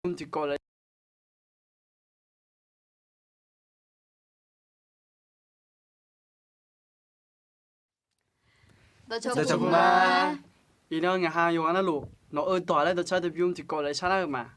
thì gọi là Tôi chồng mà ý nó nhà hàng dùng ăn lụ nó ơi tỏi lại tôi chơi tập trung thì gọi là sao được mà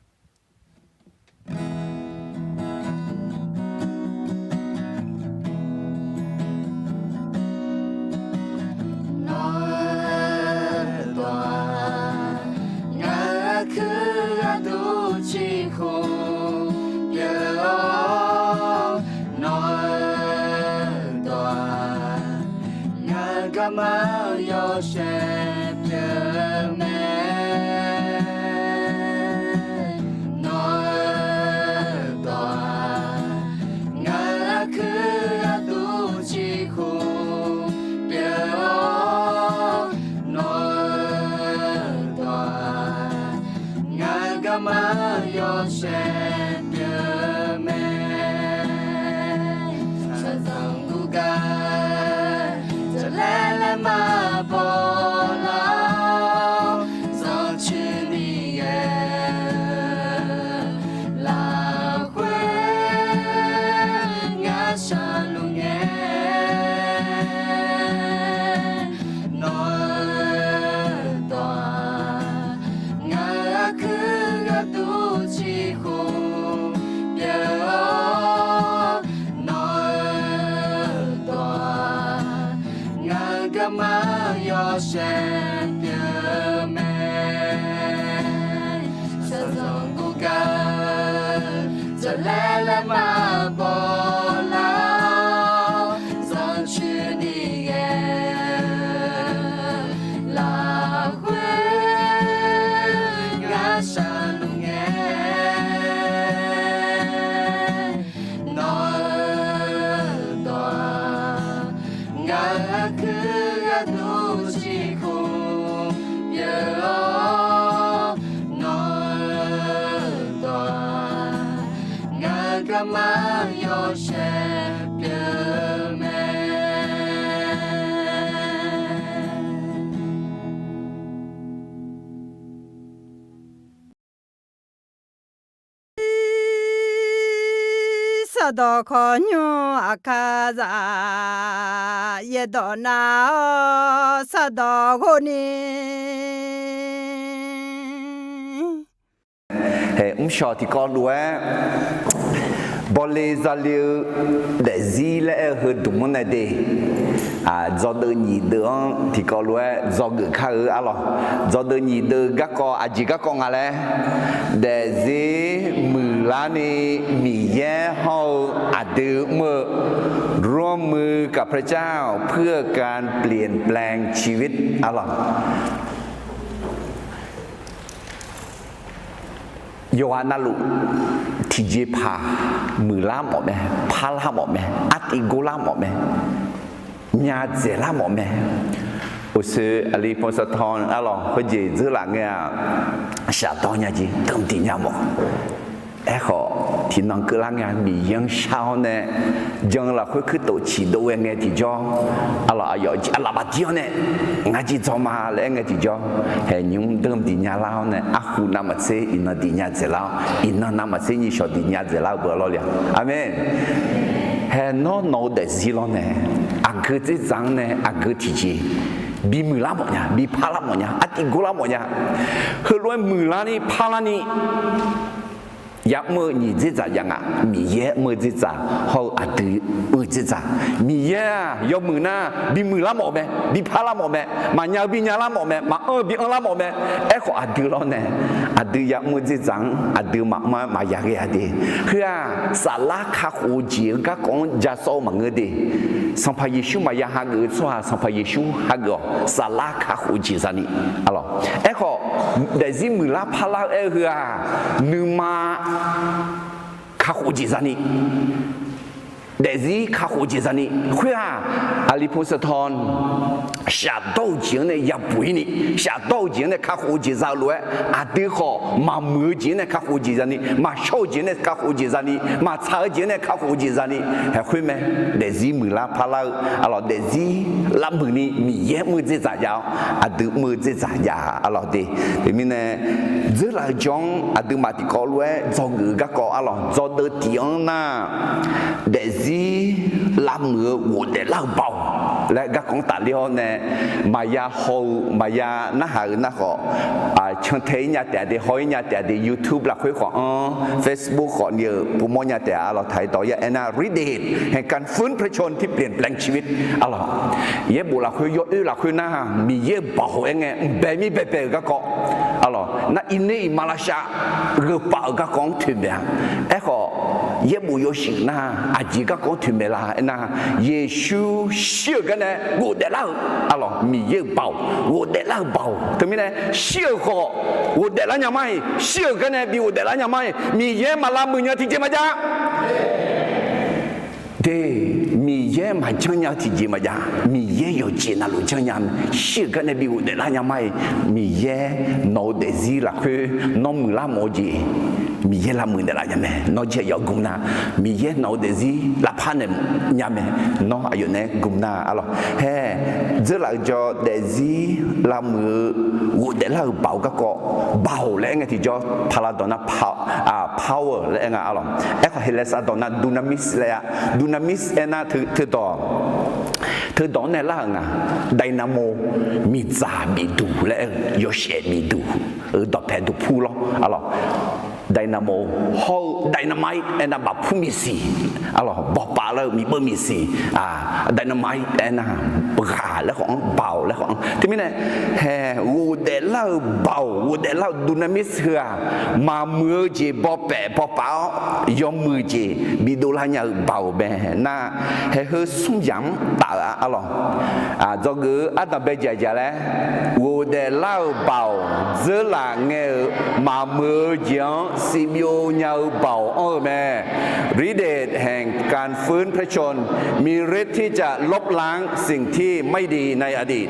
Mà yo sẽ nhớ mẹ nói tòa ngã cứ tu chi khu biểu nói tòa ngã mà yo sẽ nhớ mẹ sa sang gu ga mà bỏ lao do chưa đi là quê ngã xa luôn nghe nói tòa ngã cứ ngã tu chi khu biểu mà yo sẽ nhớ mẹ sa dòng gu ga giờ lẽ mà bỏ lao dòng chưa đi là quê ngã xa luôn nghe nói tòa ngã cứ mà yo sẽ nhớ mẹ sa do kho nyu akaza ye do na sa do go ni sợ thì con đuối bỏ lê ra liu để gì lại hơn đúng món này đi do đỡ nhị đỡ thì có đuối do người khác ở alo do đỡ nhị đỡ các con à lẽ để gì mưa lá này mì ye hao đỡ mưaร่วมมือกับพระเจ้าเพื่อการเปลี่ยนแปลงชีวิตอะไรโยฮานาลุที่เจพามือล่าหมดไหมพาล่าหมดไหมอัติโกล่าหมดไหมญาเจล่าหมดไหมอุศอลีพงศธรอะไรเขาเจซื้อหลังเงี้ยชาตอนยาจีเติมตีญาหมดเขาที่น้องกำลังงานมียังเช้าเนี่ยยังเราค่อยตัวฉีดตัวเงี้ยที่จ่ออะไรอยากอะไรบาดเจ็บเนี่ยงานที่จะมาแล้วเงี้ยที่จ่อเห็นยุ่งเติมตีญาเล่าเนี่ยหูน้ำมันเสียอินนตีญาเจล่าอินน้ำมันเสียนี่ชอบตีญาเจล่าเบอร์เราเลยอาเมนเห็นน้องเด็กสิเราเนี่ยอักเกจิจังเนี่ยอักเกจิจีบีมือละหมดเนี่ยบีพาละหมดเนี่ยอัติโกละหมดเนี่ยคือรวยมือละนี่พาละนี่อยากมือนี่จิจ่ายังอ่ะมีเยอะมือจิจ่าเขาอัดมือจิจ่ามีเยอะยกมือหน้าบีมือละหมดไหมบีพาละหมดไหมมาเงาบีเงาละหมดไหมมาบีละหมดไหมเขาอัดเราเนี่ยอัดอยากมือจิจังอัดมาอยากอัดคือสาระข้าหูจีก็คงจะโซ่มาเงินดีสัมภาระชูมาอยากหาเงินส่วนสัมภาระชูหาเงินสาระข้าหูจีสันนี่อะไรเขาได้ยินมือละพาละคือนึกมาข้าหูจีสันนี่เดซี่ข้าหูจีสันนี่คืออาลีพุสธร下到前呢也陪你，下到前呢卡好几十路啊，对好，嘛没钱呢卡好几十年，嘛少钱呢卡好几十年，嘛差钱呢卡好几十年，还会咩？但是没啦怕啦，啊咯，但是拉没你，米也没这咋样，啊都没这咋样，啊咯的，对面呢，这来讲啊都嘛的搞路做个个搞啊咯，做得点呐，但是拉没我的老包，来个讲大了呢。mà ya hậu mà ya nó hà nó họ trong thấy nhà trẻ thì hỏi nhà trẻ thì YouTube là khối khoảng Facebook họ nhiều bộ môn nhà trẻ là thấy đó ya anh read it แห่งการฟื้นพระชนที่เปลี่ยนแปลงชีวิตอะไรเย่บุหลาคุยยอหลาคุยน่ามีเย่บ่าวเองไงแบบมีแบบก็ก็อะไรน่าอินนี่มาลาชาเรือป่าก็ของถึงแบบไอ้เขาเย่บุยสิน่าอาจีก็ของถึงเวลาน่าเยซูเชื่อกันนะกูเดล่าอะไรมีเย่บ่าวกูเดล่าบ่าวถึงไม่ได้เชื่อเขากูเดล่ายังไม่เชื่อกันนะบิวเดล่ายังไม่มีเย่มาลามือเนี่ยที่เจมาจ้า对，米耶嘛讲呀，提起嘛呀，米耶有钱那路讲呀，是个那比我的那样买，米耶脑袋子啦去，脑门啦毛子，米耶啦门的那样咩，脑只有功呐，米耶脑袋子啦怕呢样咩，脑还有呢功呐，啊咯，嘿，这来叫袋子啦门，我的那包个个包嘞，个提叫帕拉多那power 嘞个啊咯，哎个黑嘞啥多那 dunamis 嘞啊。Dunamis นะเธอต่อเนี่ยล่างอ่ะไดนาโมมีจ่ามีดูและยอเชมีดูต่อแทนดูพูล้ออะไรไดนาโมฮอลไดนาไมต์นะแบบผู้มีสีอะไรบอกป่าแล้วมีเบอร์มีสีไดนาไมต์นะปะขาแล้วของเบาแล้วของที่ไม่เนี่ยแฮวูเดล่าเบาวูเดล่าดูนามิสเหือมามือจีบอแปะบอเปล่ายอมมือจีบิดูลาเนี่ยเบาแบน่าแฮเฮสุ่มยำตาอะไรจอกืออัตเบจเจแล้ววูเดล่าเบาเจอหลังเงยมามือจีสิบโยเงาเบาแม่ฤทธิ์เดชแห่งการฟื้นพระชนมีฤทธิ์ที่จะลบล้างสิ่งที่ไม่ดีในอดีต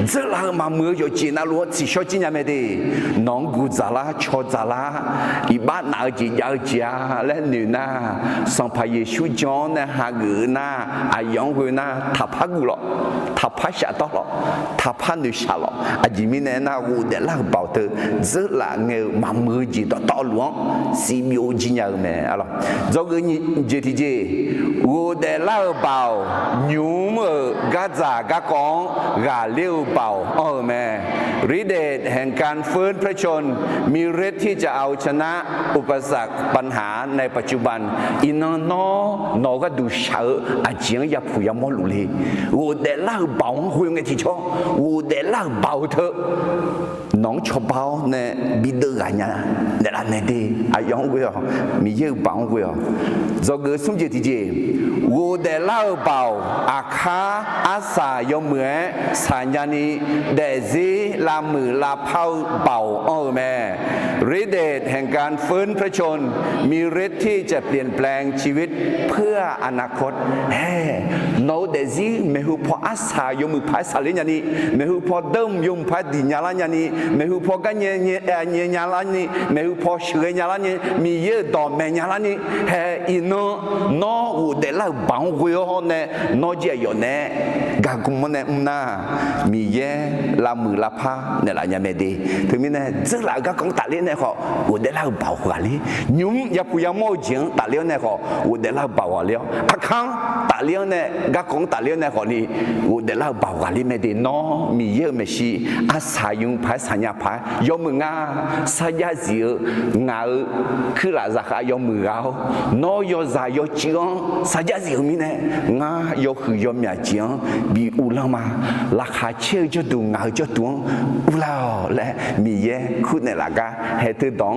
เจอเรามาเมื่ออยู่จีน่ารู้สิชอบจีน่าไม่ดีน้องกูจะละชอจะละอีบ้านนาจียาวจีและหนูน่าสังพเยซูจอนนะฮากือน่าอายองกูน่าทับพักกูหรอทับพักชาตหรอทับพักนุชาหรออาจิมิเนน่ากูเดลักเบาเธอเจอละเงยมาเมื่อจีต่อหลวงสิบโยจีน่าแม่อะไรจอกือเจติเจกูเดลักเบาหนูมือกาจากากองกาเลี้ยวเบาแม่ฤทธิ์เดชแห่งการฟื้นพระชนมีฤทธิ์ที่จะเอาชนะอุปสรรคปัญหาในปัจจุบันอินนอก็ดูเฉออาเจียงยาผู้ยามอลุลีกูเดลักเบาคุยไงที่ชอบกูเดลักเบาเถอะน้องชอบเบาเนี่ยบิดเดือดเนี่ยเดี๋ยวอะไรดีอายองกูอ่ะมีเยอะเบากูอ่ะจอเกิดสมเจติเจกูเดลักเบาอาคาอาสายเหมือนสัญญาณีเดซีลามือลาเผาเป่าแม่ฤทธิ์เดชแห่งการฟื้นพระชนมีฤทธิ์ที่จะเปลี่ยนแปลงชีวิตเพื่ออนาคตโนเดซีเมหุพออาสายมือพายสาลิญานีเมหุพอเดิมยมพายดิญาลญานีเมหุพอกันเยญาลนีเมหุพอเชื่อญาลนีมีเยอะต่อแม่ญาลนีอินโนอุเดลาบังกุยฮอนเนโนเจยอนเนกากุมเนอุนามีเยลามือลาพาเนลายาเมดีถึงมีเนเจลากากงตาเลียนเนขออุเดลาบ่าวกว่าลียุ่มยาปุยามอจิงตาเลียนเนขออุเดลาบ่าวเลียวอาคังตาเลียนเนกากงตาเลียนเนขอนี่อุเดลาบ่าวกว่าลีเมดีโนมีเยเมชีอาสายุงพายสัญญาพายยอมมืองาสัญญาจิงาคือลาจากายอมมือเอาโนยอซายอจิงสัญญาจิมีเนงายอคือยอมยาจิงบีอุลามาราคาเชื่อจะดูงาจะตัวอุลาและมีเยคุณเนี่ยละกะเฮตุดอง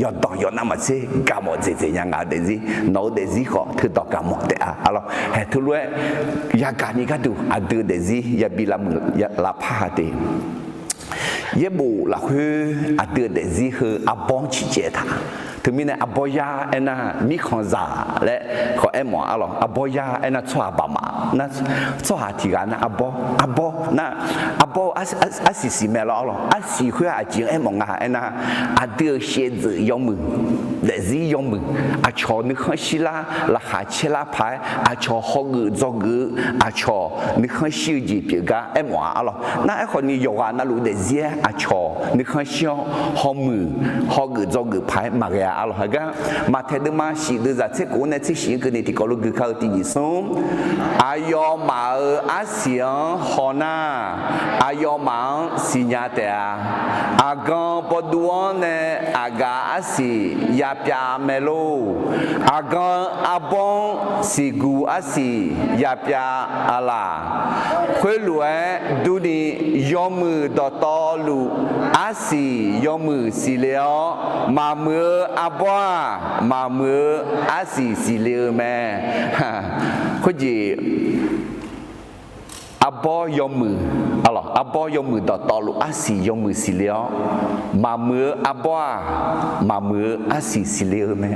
ยอดองยอดน้ำมันสิกามอเจเจยังงาเดซิโนเดซิขอเธอดอกกามอเตอะอะไรเฮตุรู้ยาการนี้ก็ดูอัดเดซิยาบิลามือยาลาพาเตเยบูละคืออัดเดซิคืออับบองชิเจตา ถึงมีเนี่ยอบอยาเอ็นะมีของซาและขอเอ็มหมออะไรอบอยาเอ็นะชัวบามานะชัวที่กันนะอบนะอบอาศิสิเมลอะไรอาศิคุยอาจิงเอ็มงาเอ็นะอาเดือเชซยอมมือเดซี่ยอมมืออาชอนึกขันชิลาละหาเชลาพายอาชอฮอกจอกอาชอนึกขันชิจีเปียกาเอ็มหมออะไรนั่นไอ้คนนี้ยกนั่นรู้เดซี่อาชอนึกขันชิฮอมือฮอกจอกพายมาเรียอะไรกันมาเทดมาชีดจะเช็คกูเนี่ยที่ชีกันนี่ที่เขาลูกเขาที่ยิสมอายอมาอาเซียนฮอนาอายอมาสิญาเตะอากงปดวนเนี่ยอากาอาศิยาพิอาเมโลอากงอาบงสิกูอาศิยาพิอาอาลาคุยล้วนดูนี่ยอมือต่อต่อลูอาศิยอมือสิเลวมาเมื่ออาบัวมาเมื่ออาศิสิเลวแม่คุยอาบอยอมืออะไรอาบอยอมือต่อต่อลูอาศิยอมือสิเลวมาเมื่ออาบัวมาเมื่ออาศิสิเลวแม่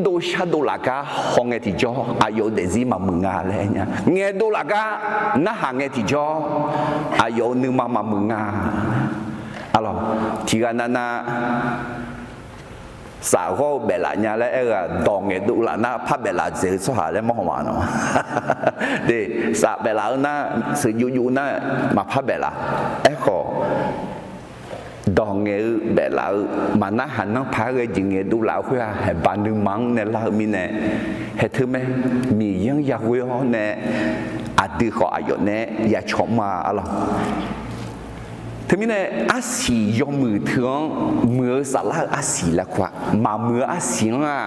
ดูชาดูลักะห้องเอติจออายุเดซิมามึงอาเลยเนี่ยเงี้ยดูลักะน่าหางเอติจออายุนึงมามึงอาอะไรที่กันนั้นนะสาวก็เบลาเนี่ยแล้วดองเงี้ยดูละนะพับเบลาเจอสหายแล้วมองมาเนาะเดี๋ยวสาวเบลานะสื่ออยู่นะมาพับเบลาก็ดองเงี้ยเบลามันน่าหันน้องพาเลยจริงเงี้ยดูแล้วคือให้บ้านนึงมังเนี่ยเรามีเนี่ยให้เธอไหมมียังอยากวิวเนี่ยอาทิตย์ขออายุเนี่ยอยากชมมาอะไรถึงมีเนี่ยอาศิยอมมือถึงเมื่อสละอาศิแล้วกว่ามาเมื่ออาศิอ่ะ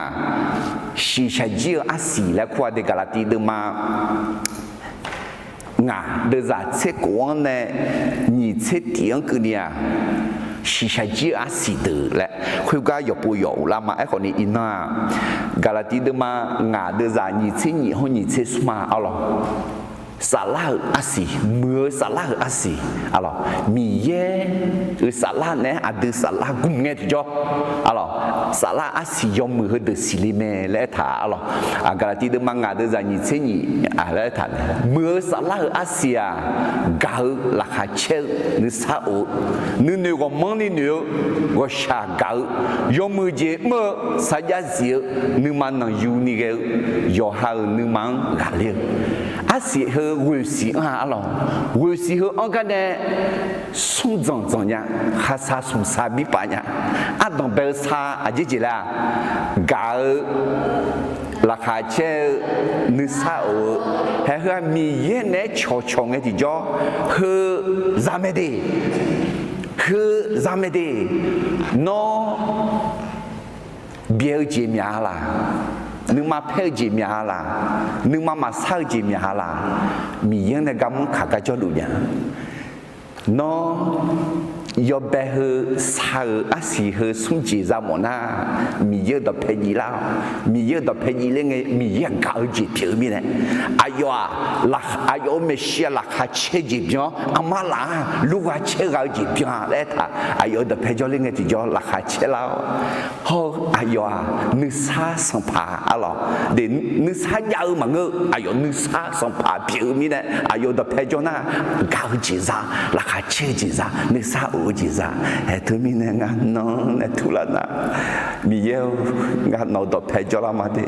สิใช้เจียอาศิแล้วกว่าเด็กกาลตีเดิมมางาเดินจากเช็คกวนเนี่ยนี่เช็คเตียงกันเนี่ยสิใช้เจียอาศิเดือแหละคุยกันอยู่ปุยอยู่แล้วมาไอ้คนนี้อินน่ากาลตีเดิมมางาเดินจากนี่เช็คนี่ห้องนี่เช็คสมาเอาหรอสาลาอาศิเมื่อสาลาอาศิอะไรมีเย่หรือสาลาเนี่ยอาจจะสาลากุมเงี้ยที่จ่ออะไรสาลาอาศิยอมมือเดือดสิลิเมและถ่าอะไรอากาศที่เดิมมังงาเดือดจะยิ่งเช่นนี้อะไรถ่าเมื่อสาลาอาศิอ่ะกาลาคาเชลนึกสาวนึกก็มันนี่นึกก็ชากายอมมือเจเมื่อสายาเสียนึกมันนั่งอยู่นี่ก็ยอหานึกมันกาเลี้ยอาศิเฮวิสิอะไรวิสิเฮอันกันเนี่ยสุ่มจังเนี่ยข้าซาสุ่มซาบิปะเนี่ยอันต้องเบลซาอาจิจิละการาคาเช่นึกซาเฮมีเย็นเนี่ยชอชงไอ้ที่จ่อเฮซาเมดีโนเบียร์เจมีอะไรนึกมาเพ่อจีมีอะไรนึกมาเศร้าจีมีอะไรมียังในกำมือขากระจกดูเนี่ยน้องยอมเบะสาวอาศิเฮสุ่มจีจามอนะมีเยอะต่อเพจีแล้วมีเยอะต่อเพจีเลยไงมีเยอะเก่าจีเพียวมีเนี่ยอายุอายุไม่เชื่อหลักหาเชื่อจีเพียวอามาละลูกหาเชื่อเก่าจีเพียวแล้วท่าอายุต่อเพจีเลยไงจีจ่อหลักหาเชื่อแล้วโหอายุนึกซาสัมภาอะไรเดี๋ยวนึกซายาวมั้งอายุนึกซาสัมภาเพียวมีเนี่ยอายุต่อเพจีน่ะเก่าจีจ้าหลักหาเชื่อจีจ้านึกซาจีจ้าเฮ้ยทุกมีเนี่ยงานน้องเนี่ยทุลานะมีเยอะงานน้องต่อเพจละมาดี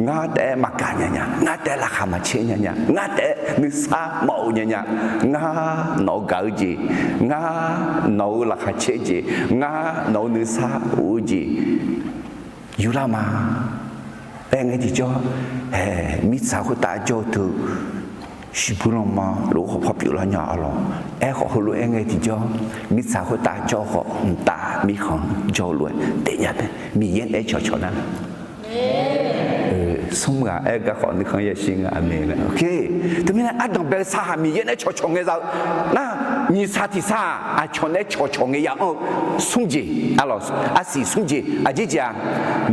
งานแต่มากันเนี่ยงานแต่ราคามาเชี่ยเนี่ยงานแต่นิสาเมาเนี่ยงานน้องเกาจีงานน้องราคาเชี่ยจีงานน้องนิสาอูจีอยู่ละมาเอ็งไอ้ที่จ่อเฮ้ยมิสาวคนตาจ่อถูกสิบุรมาลูกเขาพับอยู่แล้วเนี่ยอะไรเขารู้เองไงที่จ่อมิสาวเขาตาจ่อเขาตามีของจ่อรวยเดี๋ยวเนี่ยมีเย็นชอนะสมกับก็ขอนึกของยาชิงอันนี้แหละโอเคแต่ไม่นะอันต้องเป็นสามีเย็นชอไงเรานะมีสาธิสาชอนชอไงอย่างสุ่มจีอะไรอาศิสุ่มจีอาจิจ่า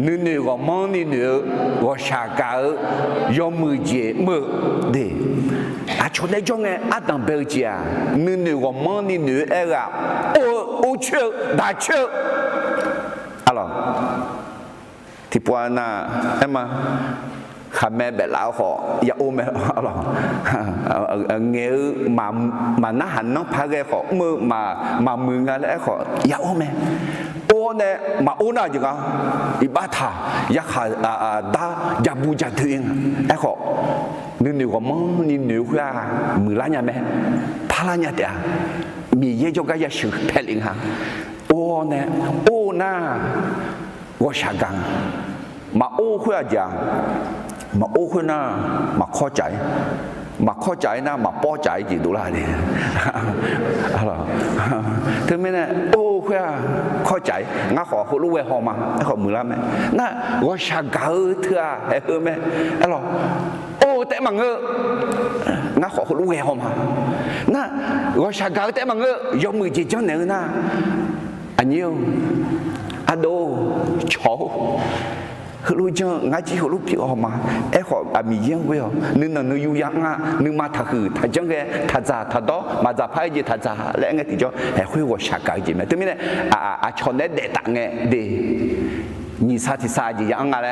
นึกก็มันนี่นึกก็ชากายอมมือเจมือเดชอนจงไงอันต้องเป็นจีอ่ะนึกก็มันนี่นึกโอเชื่อด่าเชื่ออะไร ที่ปวน่ะเอ็มมาคำแม่แบบแล้วขออย่าโอแม่หรอเงี้ยมาหน้าหันน้องพาแกขอมือมามืองานแล้วขออย่าโอแม่โอเนี่ยมาโอน่าจังอ่ะอีบ้าท่าอยากหาดาอย่าบูชาตัวเองไอ้ขอนึกว่ามึงนี่นึกว่ามือล้านยังแม่พาล้านยังเดียมีเยอะจนก็อยากสืบแผ่นลิงฮะโอเนี่ยโอน่าว่าชากังมาโอ้คุยจังมาโอ้คุยน่ะมาเข้าใจน่ะมาป้อใจจีดูล่ะนี่อะไรถึงแม้เนี่ยโอ้คุยเข้าใจงั้นขอคุณรู้ไว้หอมาขอมือละแม่น่ะว่าชาเกาเถอะเฮ้ยแม่อะไรโอ้แต่มังเอองั้นขอคุณรู้ไว้หอมาน่ะว่าชาเกาแต่มังเออยกมือจีจ้าเนี่ยน่ะอันนี้อะโดชอรู้จังงั้นจีเขารู้พี่ออกมาขอมีเยี่ยงเว้ยนึกอยู่ยังอ่ะนึกมาถ้าคือถ้าจังแกถ้าจะถ้าดอมาจะพายจีถ้าจะแล้วงั้นที่จะคุยว่าชักกันจีไหมถึงไม่เนี่ยชนได้เด็ดต่างไงเดนี่สัตย์สาจียังอะไร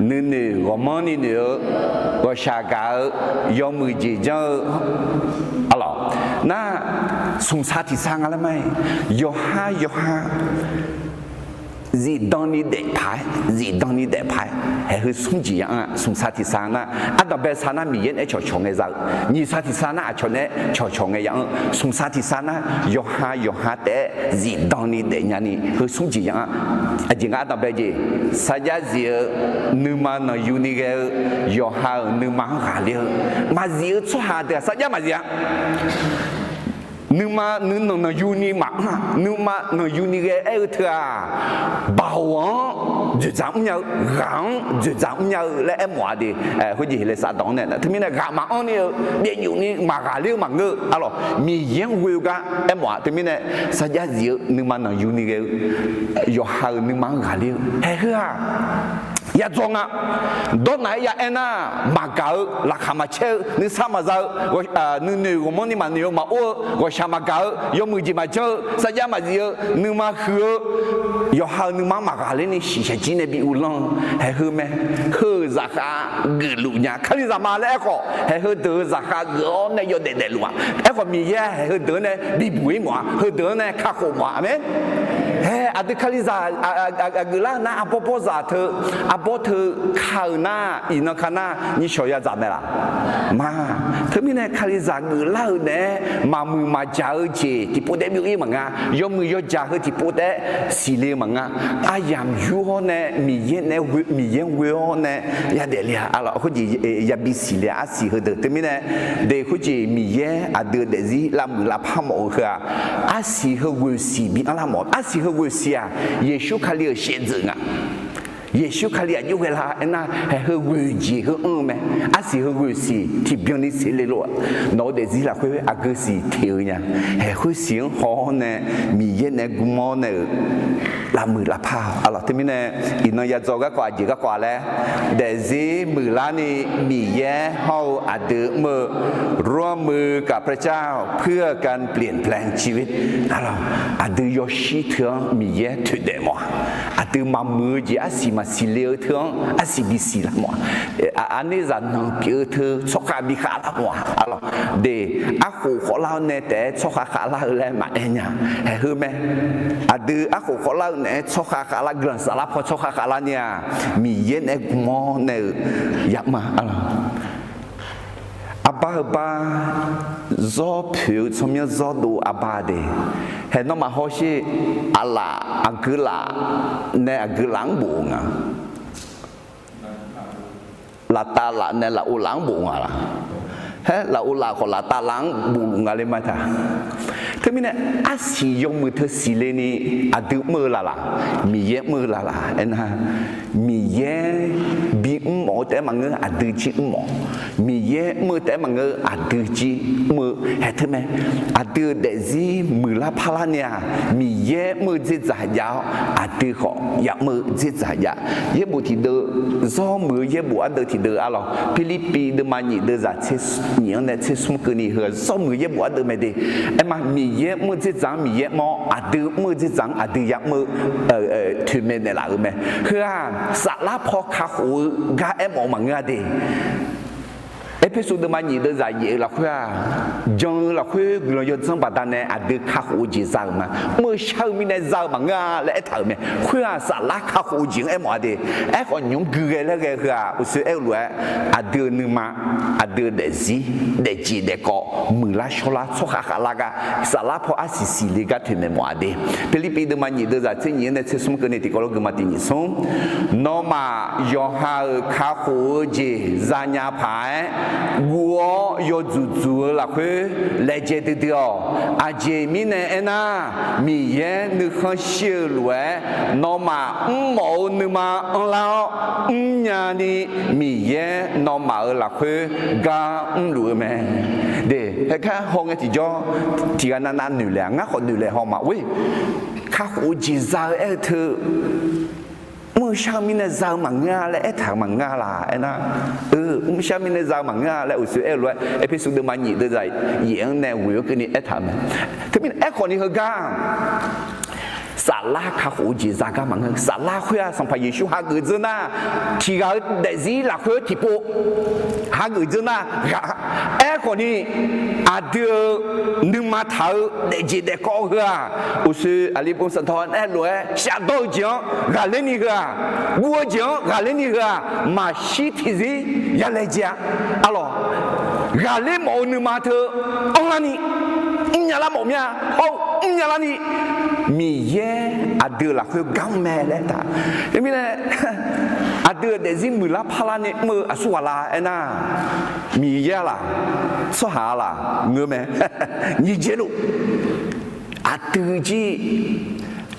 นึกว่ามันนี่ว่าชักกันยอมมือจีจังอะไรน่าสงสัยสังอะไรไหมยอฮาจีดองนี่เด็กพายจีดองนี่เด็กพายให้เขาส่งจีอย่างอ่ะส่งสัตย์สานะอันดับเป็นสานะมีเงินชงเงินจากนี่สัตย์สานะชนชงเงินอย่างส่งสัตย์สานะยอฮาแต่จีดองนี่เด็กอย่างนี้เขาส่งจีอย่างอ่ะจริงอันดับเป็นจีสัญญาจีนึกมาหน่อยยูนิเกยอฮานึกมาหาเลี้ยมาจีชั่วหาเดียสัญญามาจีนึกมานึกนยูนิมานึกมาหน่อยยูนิเกเถอะบ่าวจะจำเนี่ยรังจะจำเนี่ยและหมวดดิเขาจะเห็นเลยสะดองเนี่ยที่มีเนี่ยกามาอันนี้เดี๋ยวอยู่นี่มาหาเรื่องมาเงืออะไรมียังวิวกันหมวดที่มีเนี่ยสัญญาเยอะนึกมาหน่อยยูนิเกยอหานึกมาหาเรื่องเฮ้ยอย่าจงอ่ะโดนไหนอย่าเอ็น่ะมาเก่าราคามาเช่นึกซ้ำมาเจ้าว่านึกว่ามันนี่มันนี่มาโอ้ว่าชามาเก่ายอมือจีมาเจ้าสัญญามาเยอะนึกมาคือยอหานึกมาหาเรื่องนี่สิเช่จีนเนี่ยบีอุลังให้เฮ้แม่เฮ้ราคาเกลือเนี่ยคันนี้จะมาแล้วก็ให้เฮ้เดือราคาเกลือเนี่ยยอเด็ดๆล้วนก็มีแย่ให้เฮ้เดือเนี่ยบีบุยหมัวเฮ้เดือเนี่ยข้าโคหมัวอ่ะมั้ยเฮ้อดีคันนี้จะเกลือน่ะอ่ะพอจะเธอบ่เธอข้าวหน้าอีนข้าวหน้านี่ชอยาจับไหมล่ะมาเธอมีเนี่ยคาริจากือเล่าเนี่ยมามือมาจ่าเจที่พูดได้ไม่กี่มั้งอ่ะยอมมือยอจ่าเฮที่พูดได้สิเลมั้งอ่ะอายามยูฮเนี่ยมีเย็นเนี่ยมีเย็นเวอเนี่ยยาเดลียอะไรเขาจียาบิสิเลอาสิเฮเดเธอมีเนี่ยเด็กเขาจีมีเย็นอาเดเดซีลามือลาพามอคืออาสิเฮเวสิบีอะไรหมดอาสิเฮเวสิอ่ะเยซูคาลีเสียจริงอ่ะ耶稣看你有个啦，那还和危机和咩？还是和危事，提病你死了咯。我哋只啦会阿个是跳呀，还会想好呢，米耶呢古毛呢，拉มือ拉ผ้าอะไรที่มีเนี่ยอินยาโจก็กว่าจีก็กว่าแล้วแต่ซีมือล้านี่มีแย่เฮาอาเดือมือร่วมมือกับพระเจ้าเพื่อการเปลี่ยนแปลงชีวิตอะไรอาเดือยชีเถื่อนมีแย่ถุดเดมอาเดือมามือจีอาศิมาสิเลเถื่อนอาศิบิสิละมัวอันนี้จะนั่งเปียเธอชกขาบิขาละมัวอะไรเดอาคูขอเล่าเนี่ยแต่ชกขาละอะไรมาเองเนี่ยเฮ้ยแม่อาเดืออาคูขอเล่าเนี่ยชกขาละกลันสลับพอชกขาละเนี่ยมีเย็นเอกมอเนี่ยอยากมาอะไรอาบ้าจอผิวสมัยจอดูอาบ้าเดเห็นน้องมาเขาชื่ออะไรอังกฤษเนี่ยอังกฤษหลังบุงอ่ะลาตาละเนี่ยละอุหลังบุงอ่ะล่ะเฮ้ละอุลาของลาตาหลังบุงอะไรมาท่าเธอมีเนี่ยอาศิยงมือเธอสิเลนี่อาดูมือละมีเยมือละเอ็นฮะมีเยบีหมอแต่มังเงออาดูจีหมอมีเยมือแต่มังเงออาดูจีมือเห็นไหมอาดูเดซีมือละพลาเนี่ยมีเยมือจีจ่ายาวอาดูขอยามือจีจ่ายาเยบุที่เดอซ้อมือเยบุอันเดอที่เดออะไรฟิลิปปินส์เดมานีเดอจ่าเชสเนี่ยเนี่ยเชสมุกนี่เหรอซ้อมือเยบุอันเดอไม่ได้เอ็มมีเย耶么这张米耶么阿德么这张阿德呀么推面的啦个咩？คือ萨拉พอ卡胡กาเอมอมังกาเดเอพิสูดมันยีเดใจเยละคือจังละคือเราจะจังปะตาเนี่ยอา德卡胡จีซามาเมื่อเช้ามีในซามังกาและเท่าเนี่ยคือ萨拉卡胡จีเอมอเดเอคนยงกือแล้วก็คืออุสเอลวยอา德นึมาอา德เดซีเดจีเดกอมือละชลาสุขะละกา萨拉พออาศิสิเลกาถึงเมมอเดเปลิปีเดมันยีเดใจเช่นนี้เนี่ยเชื่อสมกันในที่กรกมาตินิสงนอมายอฮาคา胡จีซาญาพาย我要做了会来接的掉，阿姐米呢？那米耶你看小路哎，那么毛你嘛老年的米耶那么了会干路咩？对，还看红个地叫提个那女的，俺好女的好嘛？喂，看我几早哎头。เมื่อเช้ามีในซาวมังงาและถางมังงาล่ะไอ้นะเมื่อเช้ามีในซาวมังงาและอุสุเอลวยเอพิสูดมันยีเดใจเยี่ยงแนววิวกันนี่ถามถ้ามีคนนี้เขาก้า萨拉卡胡吉扎嘎芒个萨拉会啊，上怕耶稣哈个子呐，提高代志拉会提波，哈个子呐，哎个呢，阿德你妈头来接的高个啊，我是阿里波神团哎来下刀讲，阿里你个，我讲阿里你个，马西提子也来讲，阿罗，阿里毛你妈头，昂拉你，你拉毛命，好，你拉你。มีเย่อาเดือละคือกำแม่แล้วตาเห็นไหมเนี่ยอาเดือเดซิมือละพลาเนี่ยมืออสุวาลาเอ็น่ามีเย่ละสหาละเงือแม่ยี่เจลุอาเดือจี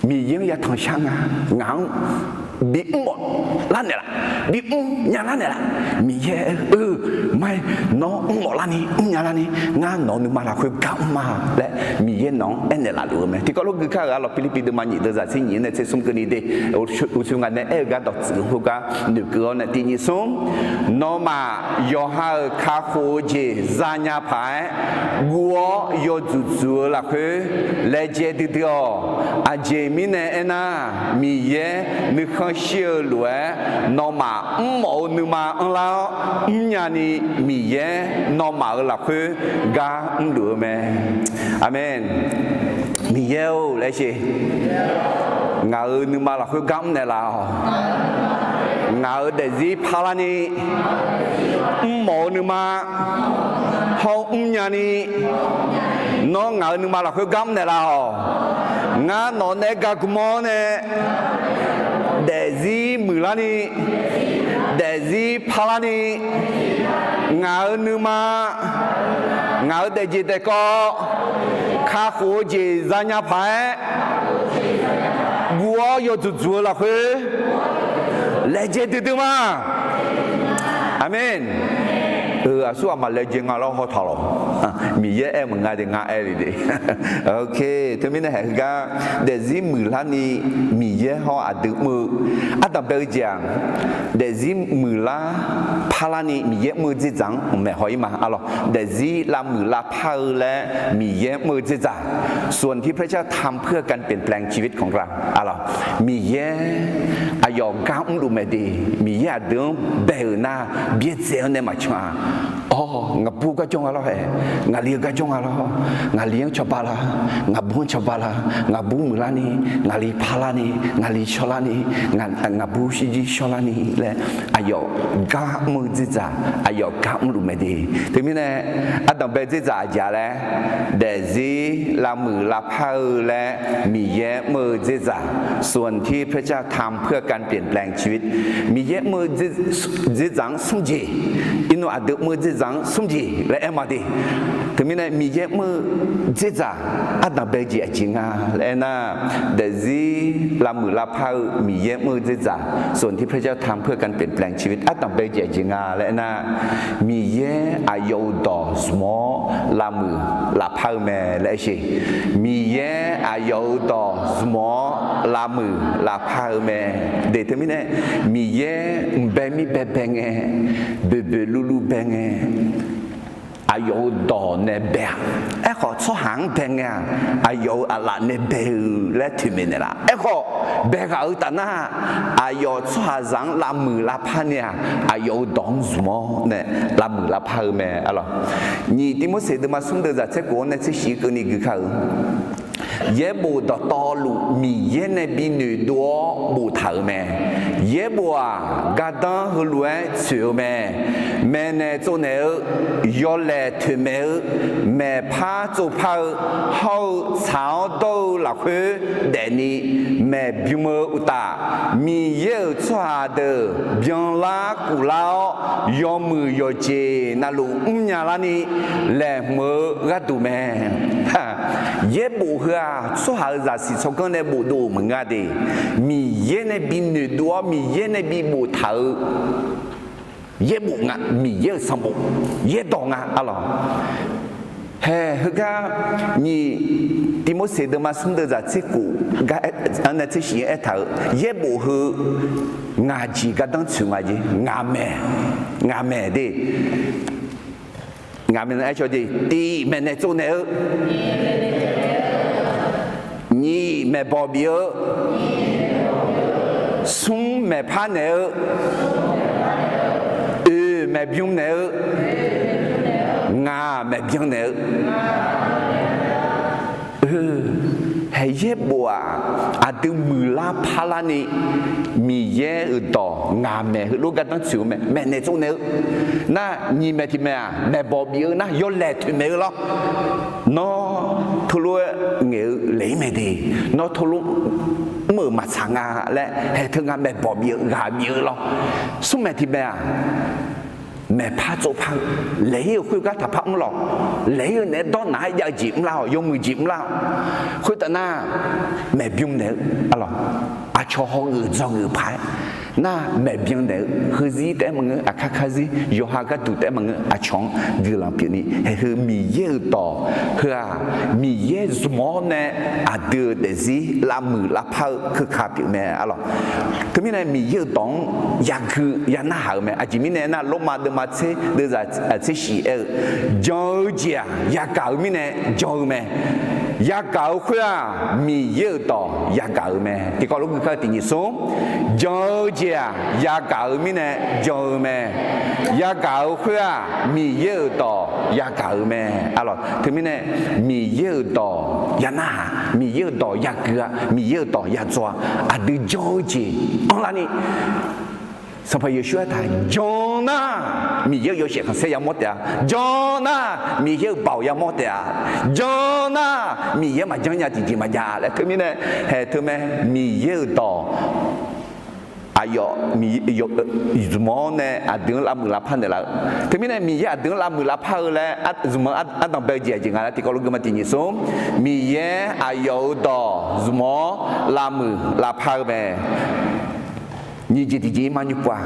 มีเย่ยาทองช่างอ่ะงางบีหมดล้านเนี่ยละบียาล้านเนี่ยละมีเย่ไม่น้องหมดล้านนี้ยาล้านนี้งานน้องนึกมาละคือกำมาและมีเย่น้องเอ็นเนี่ยละรู้ไหมที่ก็รู้คือข้าเราฟิลิปปินส์มันยิ่งเดือดสิ่งนี้เนี่ยจะสมกันดีอุศงานเนี่ยก็ดอกสื่อพวกก็นึกเอาเนี่ยที่นี่สมน้องมาโยฮาคาโคเจซาญาพายวัวโยจู่ๆละคือเลเจติเดียวอาเจมิเนี่ยเอ็น่ามีเย่นึกข้าเชื่อรวยน้องมาหมอนึกมาแล้วญาณีมีเย่น้องมาละคือกาหรือแม่อาเมนมีเย่เลยสิงานึกมาละคือกำเนี่ยละงาเดซีพาลานีหมอนึกมาห้องญาณีน้องงานึกมาละคือกำเนี่ยละงานอนเนกากมอเนเดซีมือลานีเดซีพาลานีงานึมางาเดจิเตโกข้าหัวจีซาญาพายวัวโยจู่ๆละคือเลเจติดมาอาเมนอาสู้มาเลเจงาเราเขาทอลมีเยอะมึงงานเดงาเอลิเดโอเคที่มีในเหตุการณ์เดซิมือลานีมีเยอะเขาอาดึกมืออาตเบลจังเดซิมือลาพาลานีมีเยอะมือจีจังไม่หอยมาอะไรเดซิลามือลาพาและมีเยอะมือจีจังส่วนที่พระเจ้าทำเพื่อการเปลี่ยนแปลงชีวิตของเราอะไรมีเยอะอายอกก้าวดูไม่ดีมีเยอะเดิมเบลนาเบียดเซลเนี่ยมาชัวงาบูก็จงอะไรงาเลี้ยก็จงอะไรงาเลี้ยงชอบอะไรงาบุญชอบอะไรงาบูมือลานีงาลีพาลานีงาลีชอลานีงาบูชิจิชอลานีและอายอกามือจิจ่าอายอกามือไม่ดีถึงนี้เนี่ยอาตมาเป็นจิจ่าจ่าแล้วเดซีลามือลาพาและมีเยอะมือจิจ่าส่วนที่พระเจ้าทำเพื่อการเปลี่ยนแปลงชีวิตมีเยอะมือจิจ่าสุ่มจีอินโนอาดึกมือจิจังสมจีและเอ็มมาดีถึงมีเนี่ยมีเยอะมือเจจ่าอัตนาเบจีจริงอ่ะและน่ะเดซีลามือลาพามีเยอะมือเจจ่าส่วนที่พระเจ้าทำเพื่อการเปลี่ยนแปลงชีวิตอัตนาเบจีจริงอ่ะและน่ะมีเยอะอายุดอสมอลามือลาพาแม่และเชมีเยอะอายุดอสมอลามือลาพาแม่เดี๋ยวถึงมีเนี่ยมีเยอะเบมีเบเบงเบเบลูลูเบงอ阿有道呢白，哎好出行平啊，阿有阿拉呢白来推面的啦，哎好白个有但那阿有出行拉木拉帕呢，阿有当什么呢拉木拉帕咩？啊咯，你点么写的嘛？送的在这国呢，这些个你去看。也不到道路，米也那比女多不头咩？也不啊，嘎当和乱走咩？咩呢做呢？要来推咩？咩怕做怕，好吵到落去，但你咩比么不大？米也出的，别拉古老，要么要接那路年啦你来么个都咩？哈，也不和啊，说好在是从个那不多门啊的，米也那比女多，米也那比不头，也不啊，米也什么，也懂啊，阿老。嘿，那个你点么写的嘛？送的在这股，那这些一头也不和牙齿个当出来的牙咩的。俺们爱说的，第一，们来做呢，你们保镖，送们怕呢，们不用呢，俺们不用呢，还也不啊，阿都木拉帕拉呢，米也有多，俺们如果当做们，们来做呢。那你们听没啊？没保镖那要来听没了？那头路我来没的，那头路没马长啊，来还听俺没保镖俺没了，什么听没啊？没怕做怕，来又会个他怕不了，来又那到哪要接不了，又没接不了，会的那没用的，啊咯，啊瞧好做牌。那没变的，和自己在门啊看看是有哈个都在门啊抢，这两边呢还是米也多，和啊米也什么呢？啊得的是拉木拉泡去卡表咩啊咯？咁样呢米也当也去也那好咩？啊，前面呢那罗马的马车都在这西交家也搞咩呢？交咩？也搞会啊米也多也搞咩？你讲如果个第二说交家也搞咩呢？交咩？也搞会啊米也多也搞咩？啊咯，咁样呢米也多也那米也多也个米也多也抓啊的交家，那你。sampai Yeshua ta Jonah mi ye yo shek se ya mo ta Jonah mi ye bao ya mo ta Jonah mi ye ma jang ya ti ma ya la ke mi ne he to me mi ye do ayo mi yo izmo ne adung la mu la phan de la ke mi ne mi ye adung la mu la pha le at zmo at dang be je jing ala ti ko lu ma ti ni so mi ye ayo do zmo la mu la pha be ni jadi manu pa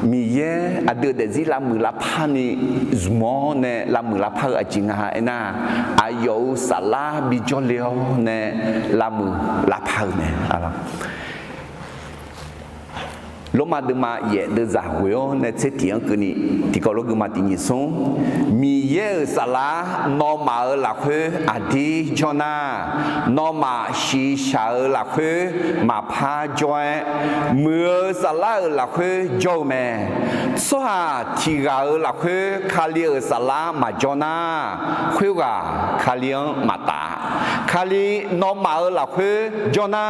mi ye ada de zila mula pani zmo ne la mula pa ajinga ena ayo salah bi joleo ne la mu la pa ne ala loma de ma ye de za huyo ne che tiang ke ni ti ko lo ge ma ti ni so mi ye salah no ma la khwe adi jona no ma shi sha la khwe ma pha joy mưa salah la khwe jo me so ha ti ga la khwe khali salah ma jona khwe ga khali ma ta khali no ma la khwe jona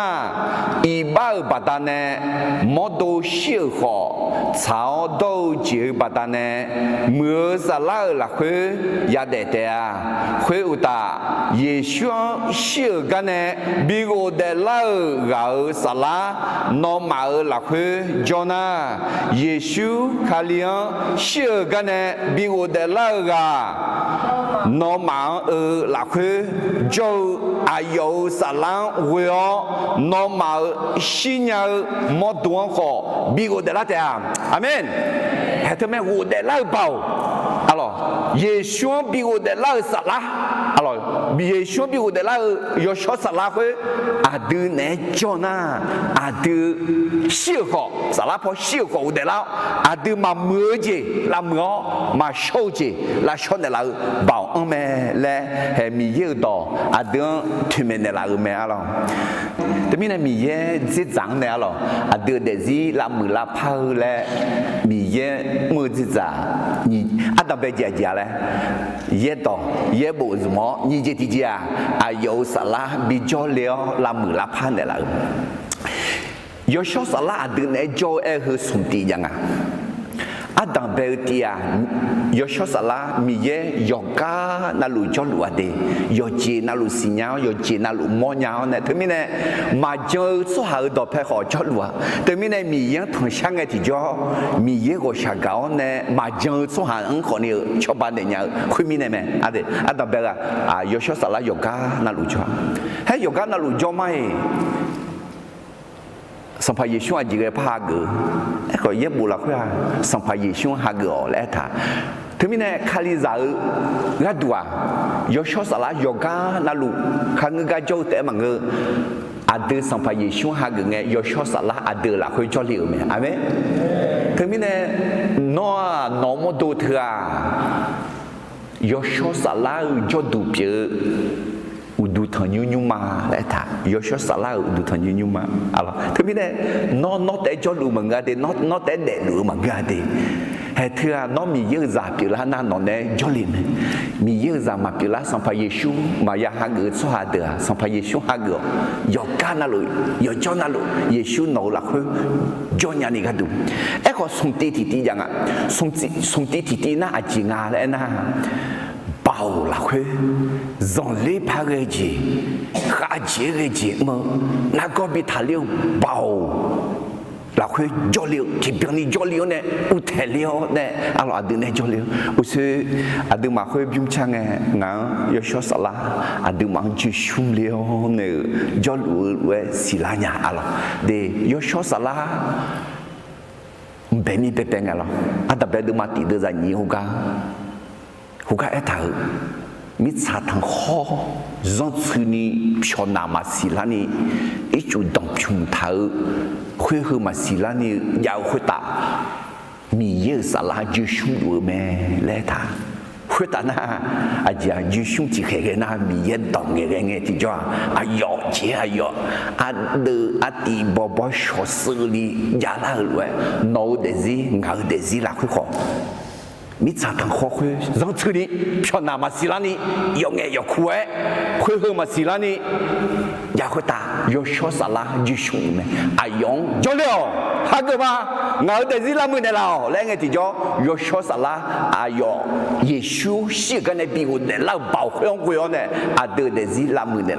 i ba ba ta ne modo siêu họ cháo đâu chịu bà ta nè mưa sa la là khuê ya đệ đệ à khuê u ta Yeshua siêu cái nè bị ô đệ la gạo sa la nó mà là khuê Jonah Yeshua khalian siêu cái nè bị ô đệ la gà nó mà là khuê châu ayo sa la quê nó mà xin nhờ một tuần họ bị ô đệ la thế à amen hệ thưa mẹ ô đệ la bảo alors Yeshua biu de la salah alors Yeshua biu de la Yeshua salah adu ne jona adu siêu họ salah po siêu họ de la adu mà mưa gì là mưa mà sâu gì là sâu de la bảo ông mẹ là hệ mi yêu đó adu thì mình de la mẹ alorsแต่มีนะมีเย่จิตจังเนี่ยหรอเดือดจีลามือลาพาเลยมีเย่มือจิตจ่านี่ตอนไปเจียเลยเย่ต่อเย่บุษมอนี่เจติเจียอายุสละบิจอเลี้ยวลามือลาพาเนี่ยละโยชอสละเดือนไอโจเอคือสุนทรียังอ่ะตอนไปเจียโยชอสละมีเย่ยอกานาลุจอลุอเดยอจีนาลุสิญญายอจีนาลุมอญาเนี่ยถึงมีเนี่ยมาเจอสุหาดอกเพขอจอลุอ่ะถึงมีเนี่ยมีเย่ทั้งช่างไอที่จอมีเย่ก็ชาเกาเนี่ยมาเจอสุหาอังคนนี้ชอบบ้านเนี่ยคุยมีเนี่ยไหมตอนไปโยชอสละยอกานาลุจอให้ยอกานาลุจอไหมสัมภาระช่วงจีเกพาเกอก็เย็บบุลักว่าสัมภาระช่วงหาเกอแล้วท่าถึงมีเนี่ยคาลิซากัดว่ายชสละยกานาลุขังกาโจแต่มังเกอเดสัมภาระช่วงหาเกอไงยชสละเดละคุยจอลิวไหมอ่ะไหมถึงมีเนี่ยนอมดูเถอะยชสละจอดูเปียอุดูทันยุมาแล้วท่ายชสละอุดูทันยุมาอะไรถึงมีเนี่ยนอแต่จอลูมังกาเดนอแต่เดลูมังกาเดเฮเธอน้องมีเยอะจ่าปิลานั่นนอนเนี่ยจอลินมีเยอะจ่ามาปิลาสัมภาระชูมายาฮักเกอร์สหัสเดอสัมภาระชูฮักเกอร์ยอกานาลุยอจอนาลุเยชูโนลักคือจอญานิกัดูเอ็กซ์ส่งตีทียังอ่ะส่งตีทีน่าอจิงาเลยนะเบาละคือจงเลี้ยพาเกจีข้าเจเกจีมั้งนักก็บิทาเลี้ยวเบาเราคุยจอลิวที่เพียงนี้จอลิวเนี่ยอุเทลิวเนี่ยอะไรอดีตเนี่ยจอลิวอุศอดีตมาคุยบิมช่างไงงั้นยศสละอดีตมาจุชุ่มลิวเนี่ยจอลิวเวสิลาญาอะไรเดี๋ยวยศสละแบบนี้เป็นไงล่ะอาตมาเดินมาติดเดินจากนี้ฮูกาเอต้ามิตรทางข้อจงชื่อนี้พิจารณามาสิลานี่อีจุดดงพิมพ์เท้าคุยคือมาสิลานี่ยาวคุยตามีเยอะสาระยืชุ่มดูแม่เล่ท่าคุยตาหน้าอาจจะยืชุ่มที่เห็นหน้ามีเยอะดงเงี้ยที่จ้าอายอเจ้าอายออาตีบ่ชอสื่อลียาลาเลยโน้เดซี่เงาเดซี่ละคุยขอมิตรทางข้อคุยจังชื่อนี้พิจารณามาสิลานี่ยองเงยคุยคือมาสิลานี่อยากคุยตายชสละยืชุ่มไหมอายองจอเลี้ยวฮักเกอร์มาเงาเดซี่ละมือเนี่ยเราแล้วไงที่จ้ายชสละอายองเยซูสิกันในปีกุเนี่ยเราเบาคุยเนี่ยเดซี่ละมือเนี่ย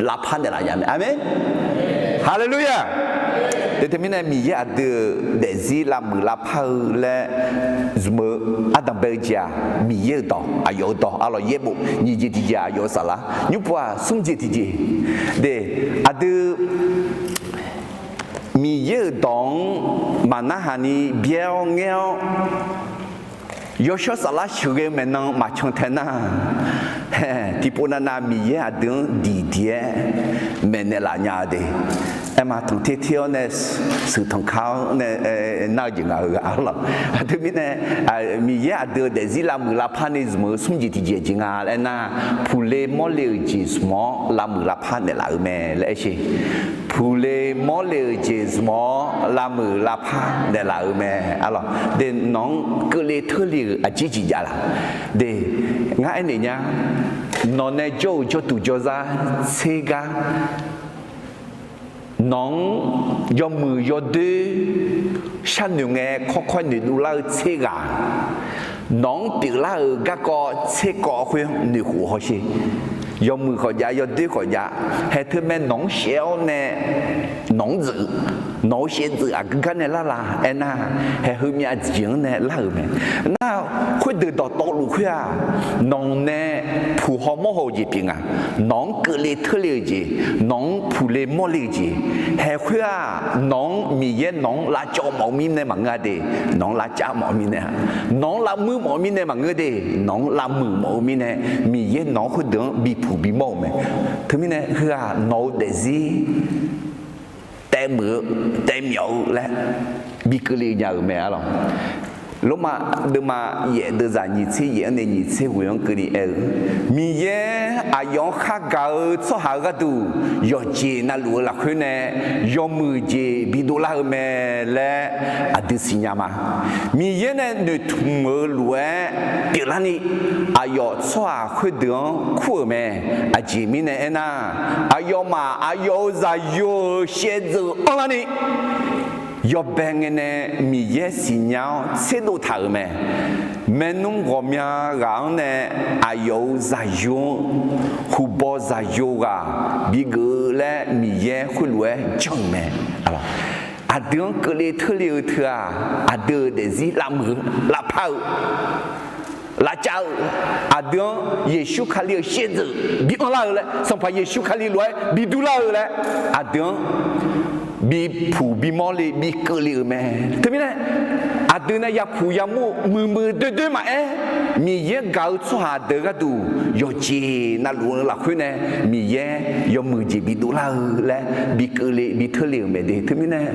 ละพันเนี่ยละยังไงอาเมนฮาเลลูยาแต่ที่มีเนี่ยมีเดซี่ละมือละพันและสมอาดัมเบจามีเยอะต่ออายุต่ออะไรเยอะบุนี่จิตใจอายุสละยุบว่าสมจิตใจเดมีเยอะต่อมาหน้าฮันนี่เบี้ยวเงี้ยยศสละช่วยแม่น้องมาชงเทน่าที่พูดนั้นมีเยอะดีเดียแม่เนี่ยละญาติเอ็มมาท่องเที่ยวเนี่ยสื่อท่องเขาเนี่ยน่าจะงาอะไรที่มีเนี่ยมีเยอะเดซิลามือลาพานิสมือสมจิตเจจิงาแล้วนะผู้เล่มอลเลจิสมอลามือลาพานเนี่ยละแม่แล้วใช่ผู้เล่มอลเลจิสมอลามือลาพานเนี่ยละแม่อะไรเด่นน้องก็เลยเธอเรียกอาจิจิยาละเด่ง่ายเนี่ยนอนในโจตุโจซาเซกาน้องยอมือยอดื้อฉันอยู่ไงค่อยๆหนีดูแลเชื่อน้องปีละก็เชื่อก็คุยหนีหัวเขาสิยอมือเขายายอดื้อเขายาให้เธอแม่น้องเชียวเนี่ยน้องจื้อ nó sẽ tự à cái này là em na hay hơi nhà giếng này là mẹ na khuyết từ đó to lù khuyết à nong nè phù họ mò hồ gì bình à nong cứ lê thưa lê gì nong phù lê mò lê gì hay khuyết à nong mì yên nong lá cho mỏ mìn này mà nghe đi nong lá chả mỏ mìn này nong lá mưa mỏ mìn này mà nghe đi nong lá mưa mỏ mìn này mì yên nong khuyết đường bị phù bị mỏ mẹ thứ mìn này khuyết à nong để gì té mưa té miểu lẽ bị cứ lì nhà mẹ rồi lúc mà đưa mà dễ đưa ra nhị chế dễ này nhị chế vui ông cứ đi mi dễ à yong khác gạo cho hà cái tu yo chế na lúa là khơi nè yo mưa chế bị đổ la mẹ lẽ à đưa xin nhà mà mi dễ nè được mưa lúa bị la ni à yo cho à khơi đường khua mẹ à chế mi nè na à yo mà à yo ra yo xe dự ông la ni yo bèn nè mi ye xin nhau chế độ thở mẹ nung gom ya gang nè ayo za yo hu bo za yoga bi gơ lẽ mi ye khu lue chong mẹ alors à đường cơ lê thưa liu thưa à đưa để gì làm mưa làm phao là cháu à đường Giêsu khai liu xe dự bị ông lao lẽ xong phải Giêsu khai liu lue bị du lao lẽ à đường bị phù bị mò lì bị cơ lì mẹ thế biết đấy à từ nay ya phù ya mù đôi mà mi ye gạo cho hà đỡ cái đủ yo chi na luôn là khuyên nè mi ye yo mù chỉ bị đủ la lẽ bị cơ lì bị thưa lì mẹ đi thế biết đấy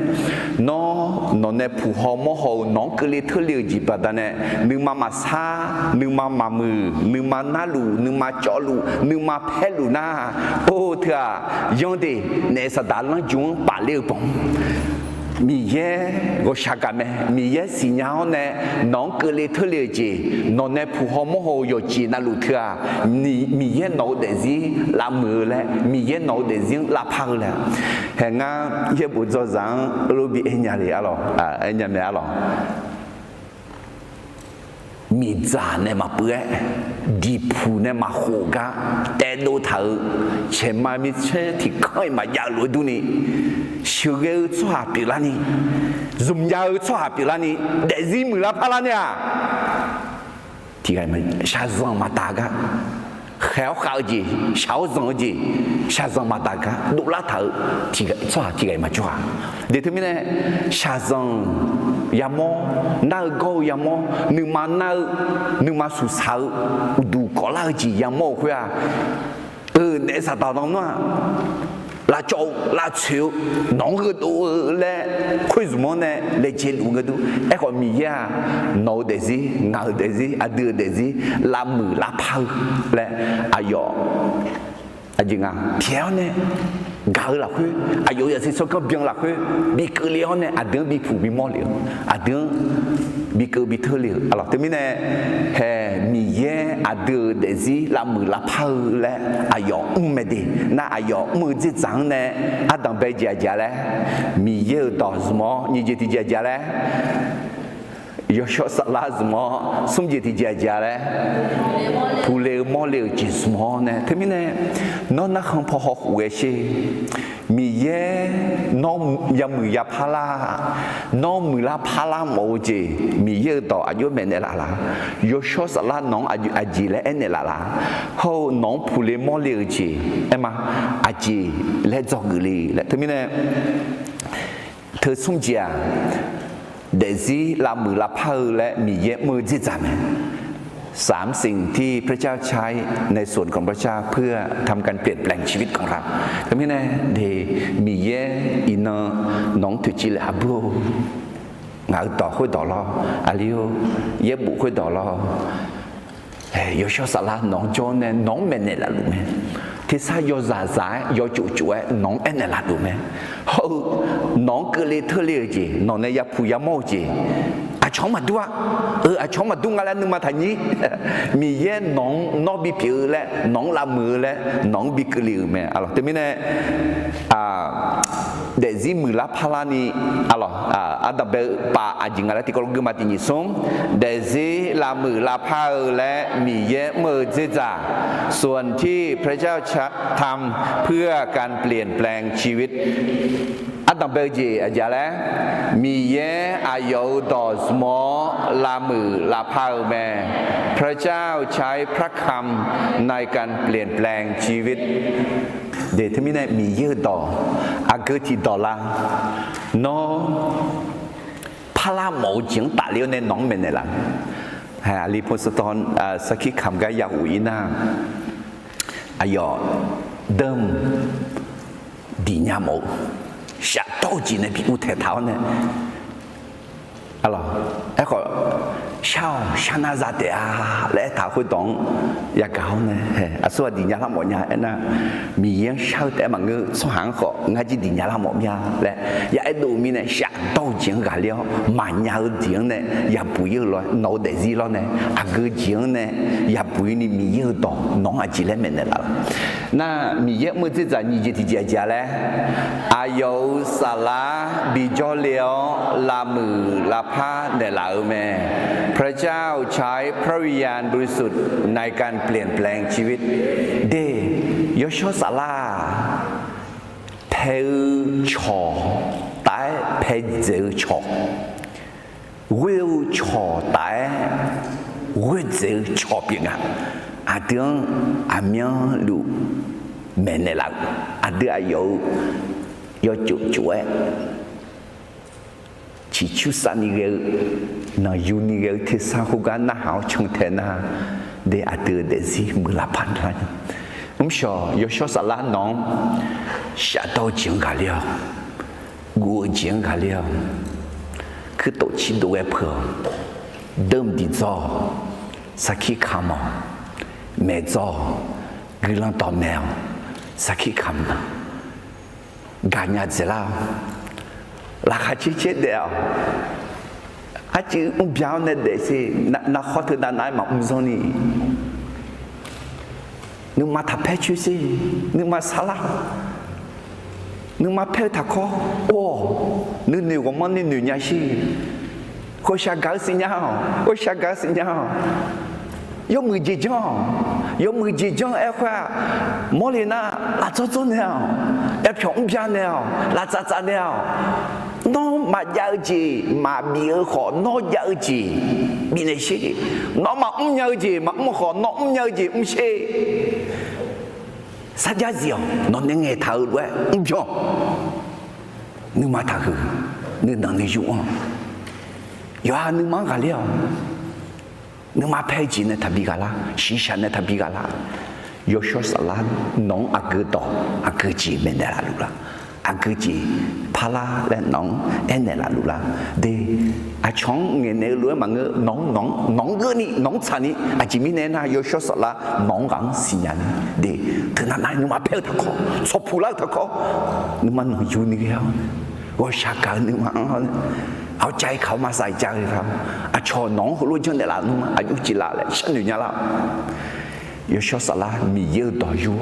nó nè phù họ mò họ nó cơ lì thưa lì gì bà ta nè nương mà sa nương mà mù nương mà na lù nương mà chó lù nương mà phe lù na ô thưa yong đi nè sa đá lăng chung bà liu bông mi ye go shaka me mi ye si nhau nè nong cơ lê thưa lê gì nó nè phù họ mô hồ yo chi na lu thưa mi ye nấu để gì là mưa lẽ mi ye nấu để gì là phao lẽ hẹn nga ye bu cho rằng lu bị anh nhà lì alo anh nhà mẹ alo mi già nè mà bữa đi phù nè mà hồ cả té đô thở chém mà mi chơi thì coi mà già lúa đu nè siêu cái cho hà bị la nè dùng già cho hà bị la nè để gì mưa la pha la nè thì cái mình sa zong mà ta cả khéo khảo gì sáu zong gì sa zong mà ta cả đủ la thở thì cái cho hà thì cái mà cho để thế này sa zong yamo na go yamo nương mà su sao đủ có là gì yamo khuya để sao tao nó là châu là chiều nóng cái đồ lẽ khơi dùng nè để chế đủ cái đồ ấy còn mì ya nấu để gì ngao để gì à đưa để gì làm mù làm phao lẽ à yo à gì ngà theo nè gạo là khơi à yo giờ số cái biếng là khơi bị cơ liao nè à đường bị phủ bị mò liao à đường bị cơ bị thưa liao à thế mình nè hè mì ye à đưa để gì làm mù làm phao lẽ à yo mẹ đi na à yo mù chỉ chẳng nè à đằng bây giờ lẽ mì ye đỏ mò như vậy thì giờ lẽ yo cho salad mò xong gì thì giờ lẽ phù liao mò liao chỉ mò nè thế mình nè nó không phù hợp với gì mi ye nó ya mù ya phala nó mù la phala mò gì mi ye đỏ à yo mẹ nè là yo cho salad nó à gì lẽ nè là hô nó phù liao mò liao gì em à gì lẽ cho người lẽ thế mình nè thưa xong gì à để gì làm mưa làm phơiและมีเยอะมือที่จำสามสิ่งที่พระเจ้าใช้ในส่วนของพระเจ้าเพื่อทำการเปลี่ยนแปลงชีวิตของเราทำให้แน่เดมีเยอะอินน้องถือจีเลอาบูงาต่อคุยต่อรออาลิโอเยบุคุยต่อรอ有小啥啦？农庄呢？农民呢？来路咩？ที่ซายอซาอยอจุน้องเอ็นละดูไหมเขาน้องเกลือเทเลจีน้องเนี่ยยาผู้ยาโมจีอาช่องมาดูอาช่องมาดูอะไรนึงมาทันนี้มีเย่น้องบีผิวและน้องละมือและน้องบีเกลือไหมอะไรแต่ไม่แน่เดซี่มือละพลานีอะไรดับเบิลป่าจริงอะไรที่เขาเรียกมาที่นี่ส่งเดซี่ละมือละพาและมีเย่มือเจจ่าส่วนที่พระเจ้าทำเพื่อการเปลี่ยนแปลงชีวิต ต้องเปิดจีอาจารย์แล้วมีเยอายุต่อสมอลามือลาพาแม่พระเจ้าใช้พระคำในการเปลี่ยนแปลงชีวิตเดี๋ยวที่มีเนี่ยมีเยอะต่ออาเกิดที่ต่อละน้องพระละหมูจิงตัดเลี้ยวในน้องเป็นไงล่ะฮะรีพอสตอนสักขีคำก็ยาวอีน่าอายอเดิมดีญาโม下到几呢比乌太头呢？啊咯，一个小那啥的啊，来他会懂也搞呢，啊说地伢那么伢那米样少的嘛个说行好，我就地伢那么伢来，也一路面呢下到钱个了，慢伢钱呢也不要了，脑袋子了呢，啊个钱呢也不要你米样多，弄啊几来面的了。那米样么子在你就提家家嘞，啊有沙拉比较了拉姆拉帕的拉尔咩？พระเจ้าใช้พระวิญญาณบริสุทธิ์ในการเปลี่ยนแปลงชีวิตเดยชสาลาเพลชอแต่เพลเจอชอวิวชอแต่วิเจอชอเป็นอ่ะอาเดียงอาเมียลูเมนเนลาอาเดีย有จุ๊chỉ chú san đi cái nó yêu đi cái thế sao không có na hảo trong thế na để ăn được để gì mới là phản lại sợ yêu sợ sao là nó sẽ đau chuyện cả liao ngủ chuyện cả liao cứ tổ chức đồ ép phở đâm đi cho sau khi khám mẹ cho người làm tao mèo sau khi khám gà nhà gì lao là khá chi chết đều à chứ béo này để gì na khó thứ đàn ai mà giống ni nhưng mà thắp phê chú gì nhưng mà sao nhưng mà phê thắc khó nhưng nếu có món nên nếu nhà gì có sao gái xin nhau có sao gái xin nhau有没结账？有没结账？哎话，莫里那拉做做了，哎平平了，拉扎扎了，孬嘛要记，嘛别好，孬要记，别那些，孬嘛唔要记，嘛唔好，孬唔要记，唔是，啥家子哦？孬你爱头喂，唔平，你嘛他去，你能力有啊？有啊，你忙个了。นึกมาเพจินทับบิกาลาชิชันทับบิกาลาโยชสลานน้องอาเกตออาเกจีเมเนลาลูลาอาเกจีพาลาและน้องเอเนลาลูลาเดอาช่องเงินเนลวยมังเงน้องเกนี่น้องชานี่อาจิมิเนนาโยชสลาน้องกังสิญญาณเดถึงนั้นนึกมาเพตะคอสอบผู้ละตะคอนึกมันอยู่นี่แล้วว่าชาการนึกมาเอาใจเขามาใส่ใจเขาอาชอน้องเขารู้จังเดล่ะนุ่มอายุจีละเลยฉันอยู่เนี่ยละยศสละมีเยอะต่ออยู่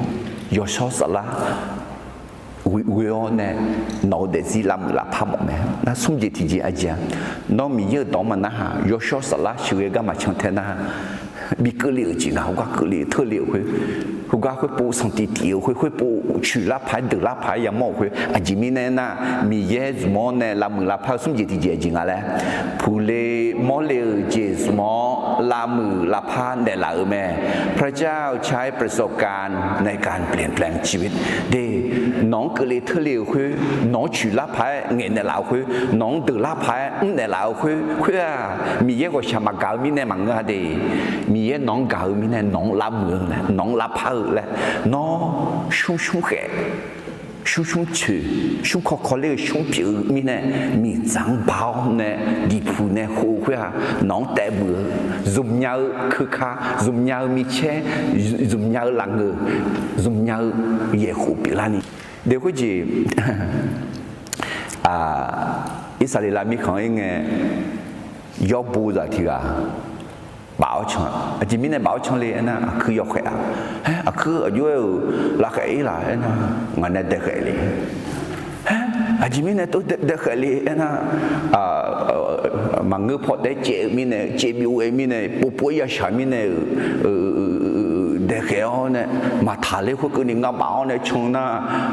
ยศสละวิโอเนี่ยน้องเด็กที่ลำละพับแม่น่าสมจิตที่จีอาจารย์น้องมีเยอะต่อมันนะฮะยศสละช่วยกันมาช่างเทนะมีเกลียวจริงนะเขาก็เกลียวเธอเลียว佢เขาก็佢ปูสังติเดียว佢ปู取ละ牌得ละ牌ยังมอง佢อาจิมีเนี่ยนะมีเยสมอเนี่ยลำมือละพับสมจิตที่จีจริงอะไรผู้เล่มอเลียวเจสมอลำมือละพับเนี่ยละแม่พระเจ้าใช้ประสบการณ์ในการเปลี่ยนแปลงชีวิตเดน้องเกลียวเธอเลียว佢น้อง取ละ牌เงินเนี่ยละ佢น้อง得ละ牌เนี่ยละ佢มีเยก็ชามาเก่ามีเนี่ยมังเงาเดมีเยน้องเก่ามีเนี่ยน้องละมือเลยน้องละพับเลยน้องชุ่มแก่ชุ่ชื่อชุ่มคอเลยชุ่มผิวมีเนี่ยมีจังเบาเนี่ยดีผู้เนี่ยหูเพื่อน้องแต่เบื่อซุ่มยาวคือขาซุ่มยาวมีเช่ซุ่มยาวหลังเงือซุ่มยาวเย่หูปีละนี่เดี๋ยวก็จีอิสราเอลมีของยังไงยอบูจากที่กาbảo chọn, chỉ biết này bảo chọn liền na, cứ yok khẽ, cứ ở dưới là khẽ là na, ngày nay để khẽ liền, chỉ biết này tôi để khẽ liền na, mà ngư phật để chế mi này chế biểu ấy mi này, bố bố ya sản mi này, เด็กเอ๋เนี่ยมาถ่ายเลยคนอื่นงาบ่าวเนี่ยชงน่ะ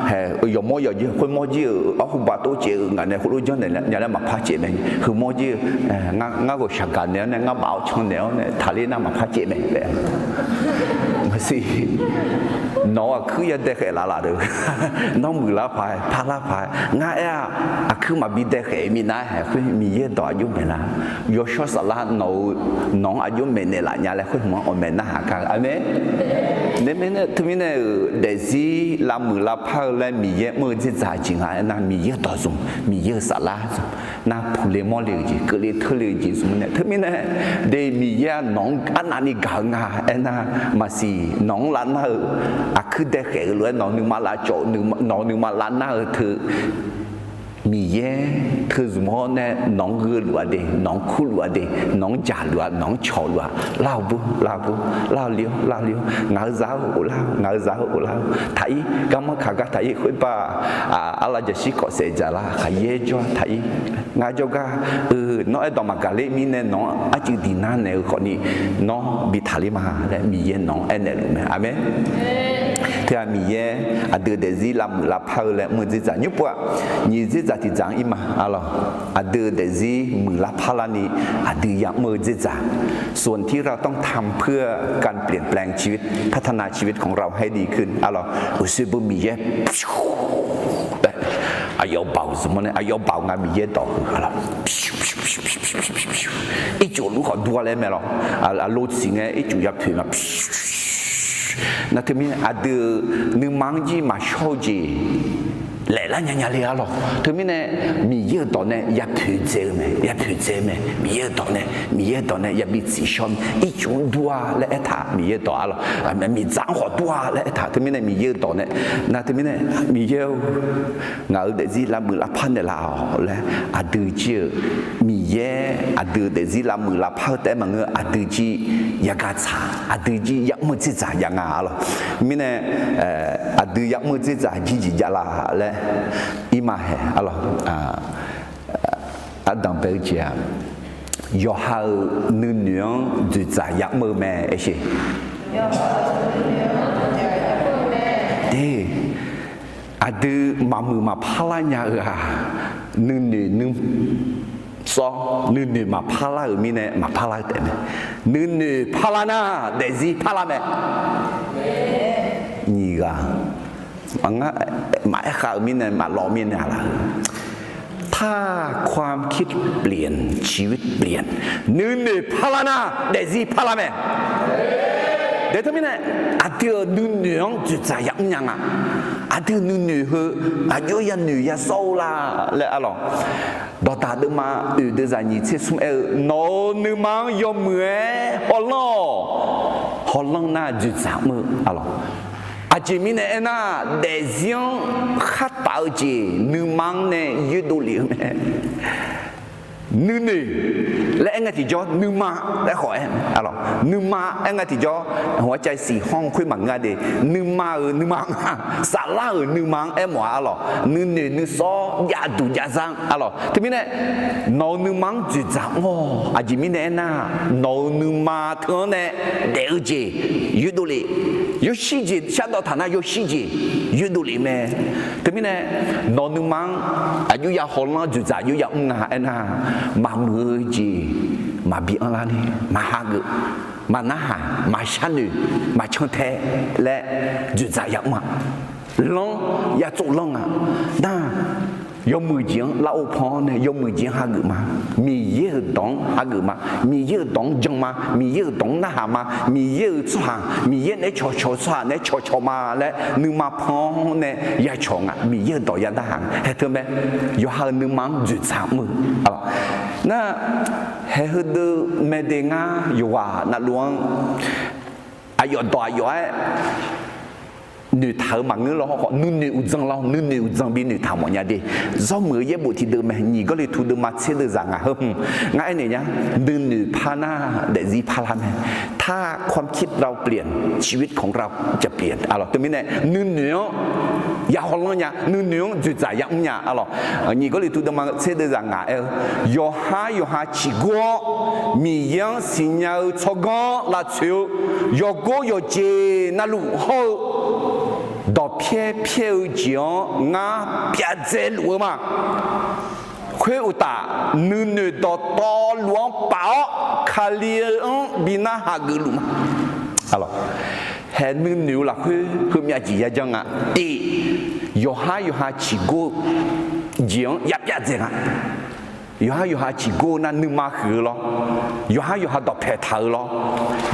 เฮ้ยยมอยเยอะคนมอจีเอาหุ่นบาโตเจองานเนี่ยคนรู้จักเนี่ยอย่างนั้นมาพาเจเนี่ยคือมอจีงาก็ชักกันเนี่ยงาบ่าวชงเนี่ยถ่ายเลยน่ะมาพาเจเนี่ยมาสิน้องคือยังเด็กเอ๋ละเด้อน้องมือละพายพาละพายงาคือมาบิดเด็กเอ๋มีนะคือมีเยอะต่ออายุเหมือนนะยศสละน้องอายุเหมือนเนี่ยละเนี่ยแหละคือมันเหมือนนะหากันอันนี้เนี่ยทุกเนี่ยเดี๋ยวสิละมือละพายแล้วมีเยอะมือที่จ่ายจริงอ่ะนะมีเยอะต่อส่งมีเยอะสละนะผู้เลี้ยงมอเลี้ยงจีก็เลยทุเลี้ยงจีสมเนี่ยทุกเนี่ยเดี๋ยวมีเยอะน้องอันนั้นนี่กังอ่ะนะมาสิน้องล้านน่ะคือเด็กเอ๋เลยน้องนึงมาละโจน้องนึงมาล้านน่ะเธอมีเยอะเธอสมมติเนี่ยน้องเรือหลวดเดน้องคู่หลวดเดน้องจ่าหลวดน้องชอหลวดลาวเลี้ยวงาจ้าอุลาวงาจ้าอุลาวไทยก็มาข้าก็ไทยคุยป่ะอะไรจะชิคก็เสียจ้าละขายเยอะจ้าไทยงาจ้าก็น้องไอ้ดอกมะกะเล่มีเนี่ยน้องอาจจะดีน่าเนี่ยคนนี้น้องบิทาลิมาและมีเยอะน้องเอ็นเอลูไหมอาเมนเธอมีเยอะเดือดจีลำละพาเลยมือจีจ่ายุบว่ายี่จีจ่าที่จังอิมาอะไรเดือดจีมือละพาลานี่เดือดยังมือจีจ่าส่วนที่เราต้องทำเพื่อการเปลี่ยนแปลงชีวิตพัฒนาชีวิตของเราให้ดีขึ้นอะไรอุซิบุมีเยอายเบาสมมติเนี่ยอายเบางานมีเยต่ออะไร一脚路好多嘞没了，路线哎一脚要退嘛，那他们的你忙起嘛小起，来了人家来了，他们呢米一到呢也退债没，米一到呢也比之前一脚多来一塔米一到了，米涨好多来一塔，他们呢米一到呢，那他们呢米一，我的是拉มือละพัน的啦，嘞ดูจีมีเยดูเดซิลามือละพันแต่มันดูจียากาชาดูจียักมือจีจ่ายยังอ่ะล่ะมีเนี่ยดูยักมือจีจ่ายจียาลาเลยอีมาเหรอล่ะดังเปิดเจียยอหาหนึ่งจีจ่ายยักมือแม่เอชิดูมามือมาพลายเนี่ยหนึ่งสองหนึ่งมาพลายมีเนี่ยมาพลายแต่เนี่ยหนึ่งพลายนะเดซี่พลายไหมนี่ก็มันก็มาไอ้ข้าวมีเนี่ยมาล้อมีเนี่ยอะไรถ้าความคิดเปลี่ยนชีวิตเปลี่ยนหนึ่งพลายนะเดซี่พลายไหมเดี๋ยวทำไมเนี่ยเดี๋ยวหนึ่งจะจ่ายยังอ่ะเดี๋ยวหนึ่งเหรอเดี๋ยวยันหนึ่งยันโซล่าแล้วอะไรดอตาเดิมมาเดี๋ยวจะยิ่งเชื่อสมโนหนึ่งมันยอมเหมือนฮอลล์น่าจะจ่ายมืออะไรอาจจะมีเนี่ยนะเดี๋ยวขัดเปล่าจีหนึ่งมันเนี่ยยืดดูเหลี่ยมนึ่งและเอ็งที่จอนึ่งมาและขอเอ็งอะไรนึ่งมาเอ็งที่จอหัวใจสี่ห้องคุยมังงาดีนึ่งมานึ่งมังสาระนึ่งมังเอ็มว่าอะไรนึ่งซอยาดูยาซังอะไรที่มีเนี่ยนอนึ่งมังจุดจังโอ้อาจจะมีเนี่ยนะนอนึ่งมาเท่าเนี่ยเดี๋ยวจียืดดูเลย有细节，想到他那有细节，阅读里面，对面呢，农民们有要好了就在有要马母鸡，马比安拉呢，马哈个，马那哈，马下女，马青苔，来就在要嘛，冷也做冷啊，那。有มือเจียงเราพอเนี่ย有มือเจียงหากุมามีเยอะตองหากุมามีเยอะตองจังมามีเยอะตองน่าหามามีเยอะสว่างมีเยอะเนี่ยชอสว่างเนี่ยชอมาและนึงมาพอเนี่ยยาชงอ่ะมีเยอะต่อยาน่าหางเห็นไหมอยู่หานึงมังจุดสามมืออะไรน่ะเห็นดูเมเดงาอยู่ว่าน่ะหลวงอายุต่ออายุ女头嘛，你老好，女有脏了，女有脏比女头么样的，做么也不提得嘛，你个里图得嘛，吃得上啊，งั้นเนี่ย女พาหน้าเดี๋ยวจีพาละแม่ถ้าความคิดเราเปลี่ยนชีวิตของเราจะเปลี่ยนอะไรตัวนี้เนี่ย女 ya holong nya nu nyong ju za ya nya alo ni go li tu de ma se de za nga yo ha chi go mi yang sin ya cho go la chu yo go yo je na lu ho do pie pie jiang nga pia ze lu ma khuê u ta nu nu do to luang bao khaliang bina ha gu lu ma alo hè nu nu la khuê hum ya ji ya jang a ti yo ha chi go jiang ya pia ze nga yo ha chi go na nu ma hu lo yo ha do phe thao lo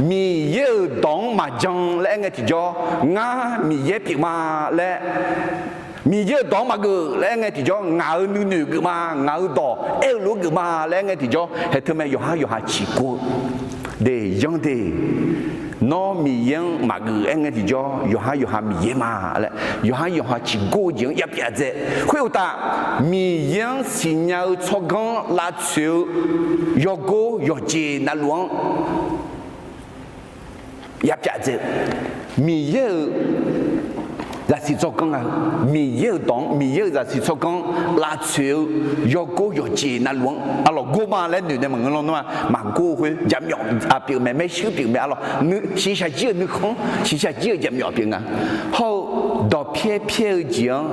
mi ye dong ma jang le nga ti jo nga mi ye pi ma le mi ye dong ma gu le nga ti jo nga nu nu gu ma nga do e lu gu ma le nga ti jo he thơ me yo ha chi go de yang de no mi yang ma gu nga ti jo yo ha mi ye ma le yo ha chi go jing ya pia ze hui ta mi yang xin nhau cho gang la chu yo go yo ji na luang ya pia ze mi ye là si cho con à mi ye là si cho con la chiu yo go yo chi na luang alo go ma le nu de mang lo ma go hui jam yo a pi me me shi pi me alo nu si sha ji nu khong si sha ji jam yo pi nga ho do pie pie jiang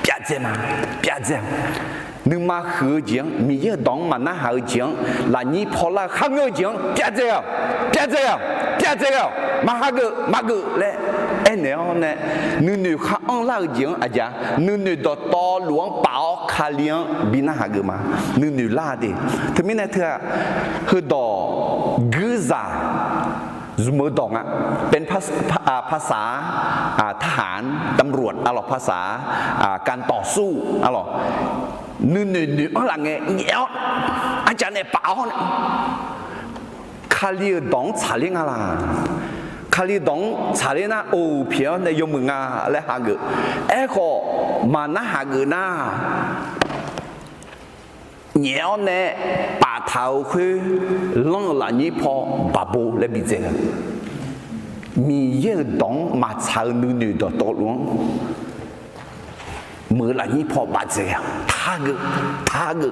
pia ze ma pia ze nu ma hu jiang mi ye dong ma na ha jiang la ni po la hang yo jiang pia ze ma ha ge le nè nu nu khá ông lao giếng à dạ nu nu đó to luang bảo khá liang bina hà gơ mà nu nu la đi thế mình này thưa hơi đỏ gư giả dù mơ đỏ áเป็นภาษาทหารตำรวจอะไรภาษาการต่อสู้อะไรnu nuอะไรเงี้ยเนาะอาจารย์เนี่ยbảo khá liang đóng trả liang à là khali dong chale na o pia na yom nga le ha ge e kho ma na ha ge na nhẽo nè bà thảo khơi long là nhị po bà bố le bị thế mi ye dong mà chào nữ nữ đó tốt luôn mưa là nhị po bà thế thà ge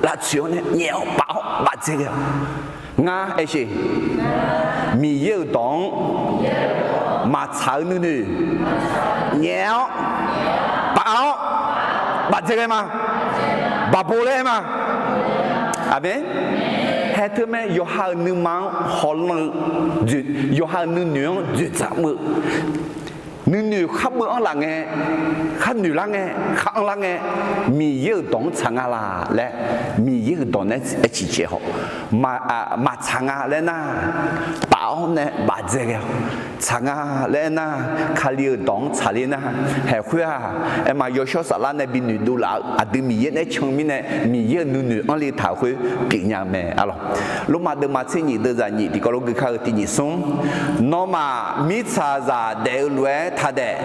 là chuyện nè nhẽo bảo bà thế nga ấy gì mi ye dong mà chào nữ nữ nhẽo bảo bà thế mà bà bố lên mà, amen. Hết thứ mấy, yêu hai nữ mang hồn duyệt, yêu hai nữ nương duyệt giảm mực. Nữ khắp bữa là nghe, khắp nữ là nghe, khắp là nghe. Mi yêu đón chẳng là lẽ, mi yêu đón ấy chỉ chế họ, mà chẳng là na, bảo nè bà dễ cái. chẳng lẽ na khali đong chali na hệ khuya em mà yêu số sala này bị nữ đu lão à từ miền này trong miền này miền nữ anh đi thảo khuya bị nhà mẹ alo lúc mà được mà xin nhị đưa ra nhị thì có lúc cái khai thì nhị xuống nó mà mít sa ra đều lue thà đẻ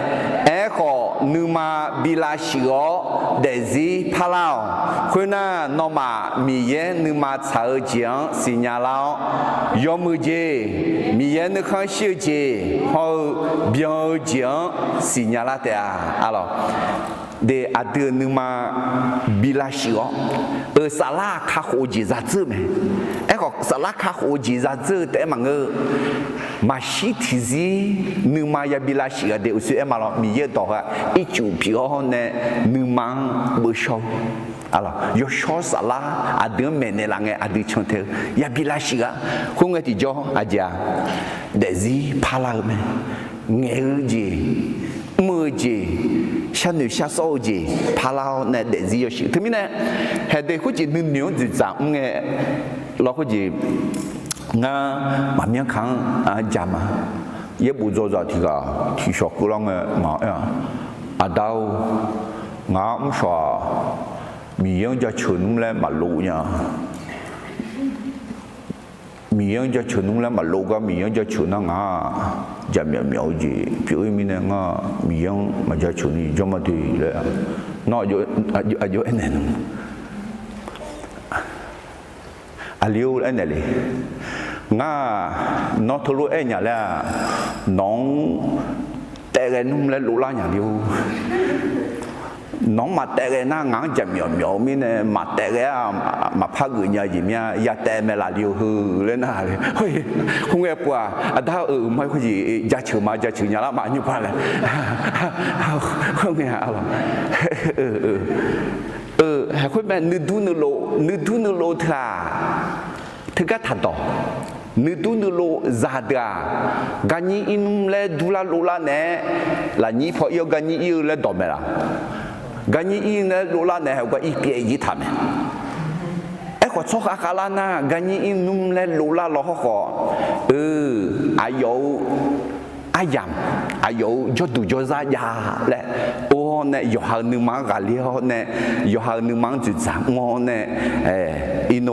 e khó nữ mà bị la xíu để gì phá lao khuya na nó mà miền nữ mà chào giang xin nhà lao yêu mưa gì miền nữ khang siêu gì họ biểu diễn xin nhà la thế alors để à đưa nữ mà bị la xíu ở sala khá khổ gì ra chứ mẹ em có sala khá khổ gì ra chứ để mà ngơ mà xí thì gì nữ mà ya bị la xíu để ở em mà lo mi ye đó à ít chụp biểu nè nữ mà bữa sau alors yo cho sala à đưa mẹ này là nghe à đưa chọn theo ya bị la xíu không nghe thì cho à già để gì phá lao mẹ nghe gì mưa gì sáng nữ sáng sâu gì phá lao này để gì gì thứ này hệ để có gì nương nhớ gì giảm nghe lo có gì nga mà miếng khang giảm mà ye bu zo zo thì cả thì số cô long mà à đâu ngã sợ miếng cho chuẩn lên mà lụ nha miếng cho chuẩn lên mà lụ cái miếng cho chuẩn nó ngã giảm miếng miếng gì biểu mình này ngã miếng mà cho chuẩn gì cho mà thì là nó vô anh này liu anh này ngã nó thua anh nhà là nóng té cái nung lên lũ la nhà điêu nó mặt tệ cái na ngang chậm nhỏ mi nè mặt tệ cái mà phát gửi nhà gì mía ya tệ mẹ là điều hư lên nào thôi không nghe qua ta mấy cái gì gia chữ nhà làm bạn như vậy không nghe hay khuyên mẹ nữ tu nữ lô thà thứ cái thật đó nữ tu nữ lô già đà gani inum le dula lola nè là nhị phò yêu gani yêu le đỏ mẹ là gani in le lola nè hay có ý kia gì thầm ấy có số khác là na gani inum le lola lo họ ai dấu cho tụi cho ra nhà lẽ ô nè yêu hàng nữ mang gà liêu nè yêu hàng nữ mang chữ sáng ngô nè ino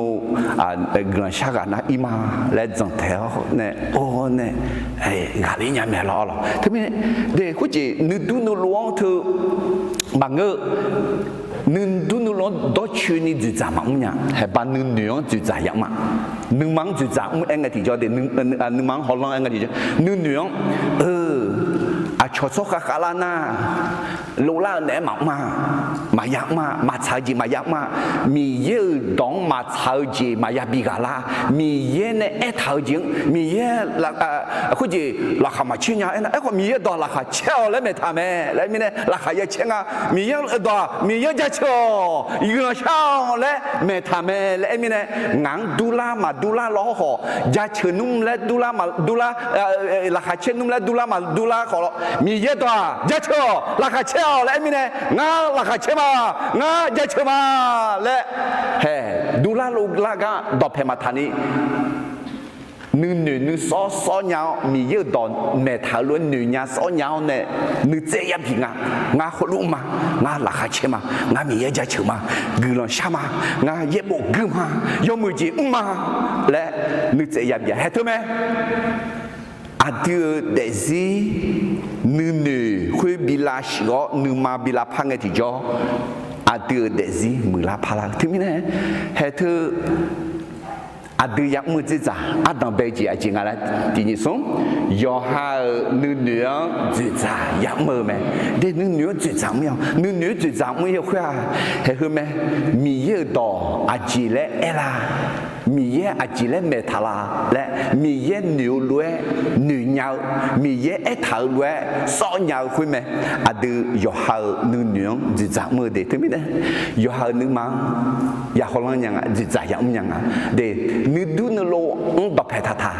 gần xa gà na ima lẽ dòng theo nè ô nè gà li nhà mẹ lo thế mình để có chỉ nữ tu nữ luang thư bằng ngữ nữ tu nữ luang đó chuyện này chữ sáng mà nhá hay ban nữ女chữ sáng vậy mà nữ mang chữ sáng anh cái thì cho để nữ mang họ lo anh cái thì cho nữ女cho số khác là na lô la nè mà giặc mà sai gì mà giặc mà mi yêu đong mà sai gì mà giặc bị gà la mi yêu nè ép thảo chuyện mi yêu là cái gì là khăm mà chuyện nhà ấy cái mi yêu đó là khăm treo lấy mẹ tham mẹ lấy mi nè là khăm yêu chuyện à mi yêu đó mi yêu giá treo yêu sao lấy mẹ tham mẹ lấy mi nè ngang đu la lo họ giá treo nung lấy đu la mà đu la là khăm chuyện nung lấy đu la mà đu la họ mi yêu đó giá treo là khăm treo lấy mi nè ngã là khăm treo mà ngã giá treo mà lấy đu la lục la cái đọc phải mà thani nữ so nhau mi yêu đòn mẹ thảo luận nữ nhà so nhau nè nữ dễ dàng thì ngã khổ lũ mà ngã là khai chế mà ngã mi yêu giá chữ mà gửi lòng xa mà ngã dễ bộ gửi mà yêu mười gì mà lẽ nữ dễ dàng vậy hết thôi mẹ đưa để gì nữ khuya bị la sửa nữ mà bị la phăng thì cho đưa để gì mười la phá la thế mình nè hết thôi đưa yang mưa chỉ đang bây giờ chỉ nghe là đi như sống, giờ nữ chỉ yang mưa mẹ, để nữ chỉ mưa, nữ chỉ mưa khoa, hay hơn mẹ, mi yêu đó chỉ là mi yêu chỉ là mẹ thà là, mi yêu nữ nhau, mi yêu thảo lúa, so nhau khơi mẹ, đưa giờ nữ chỉ mưa để thế mình đấy, giờ nữ mang, giờ họ làm nhang chỉ yang nhang để nữ du nữ lô ông đọc phải thà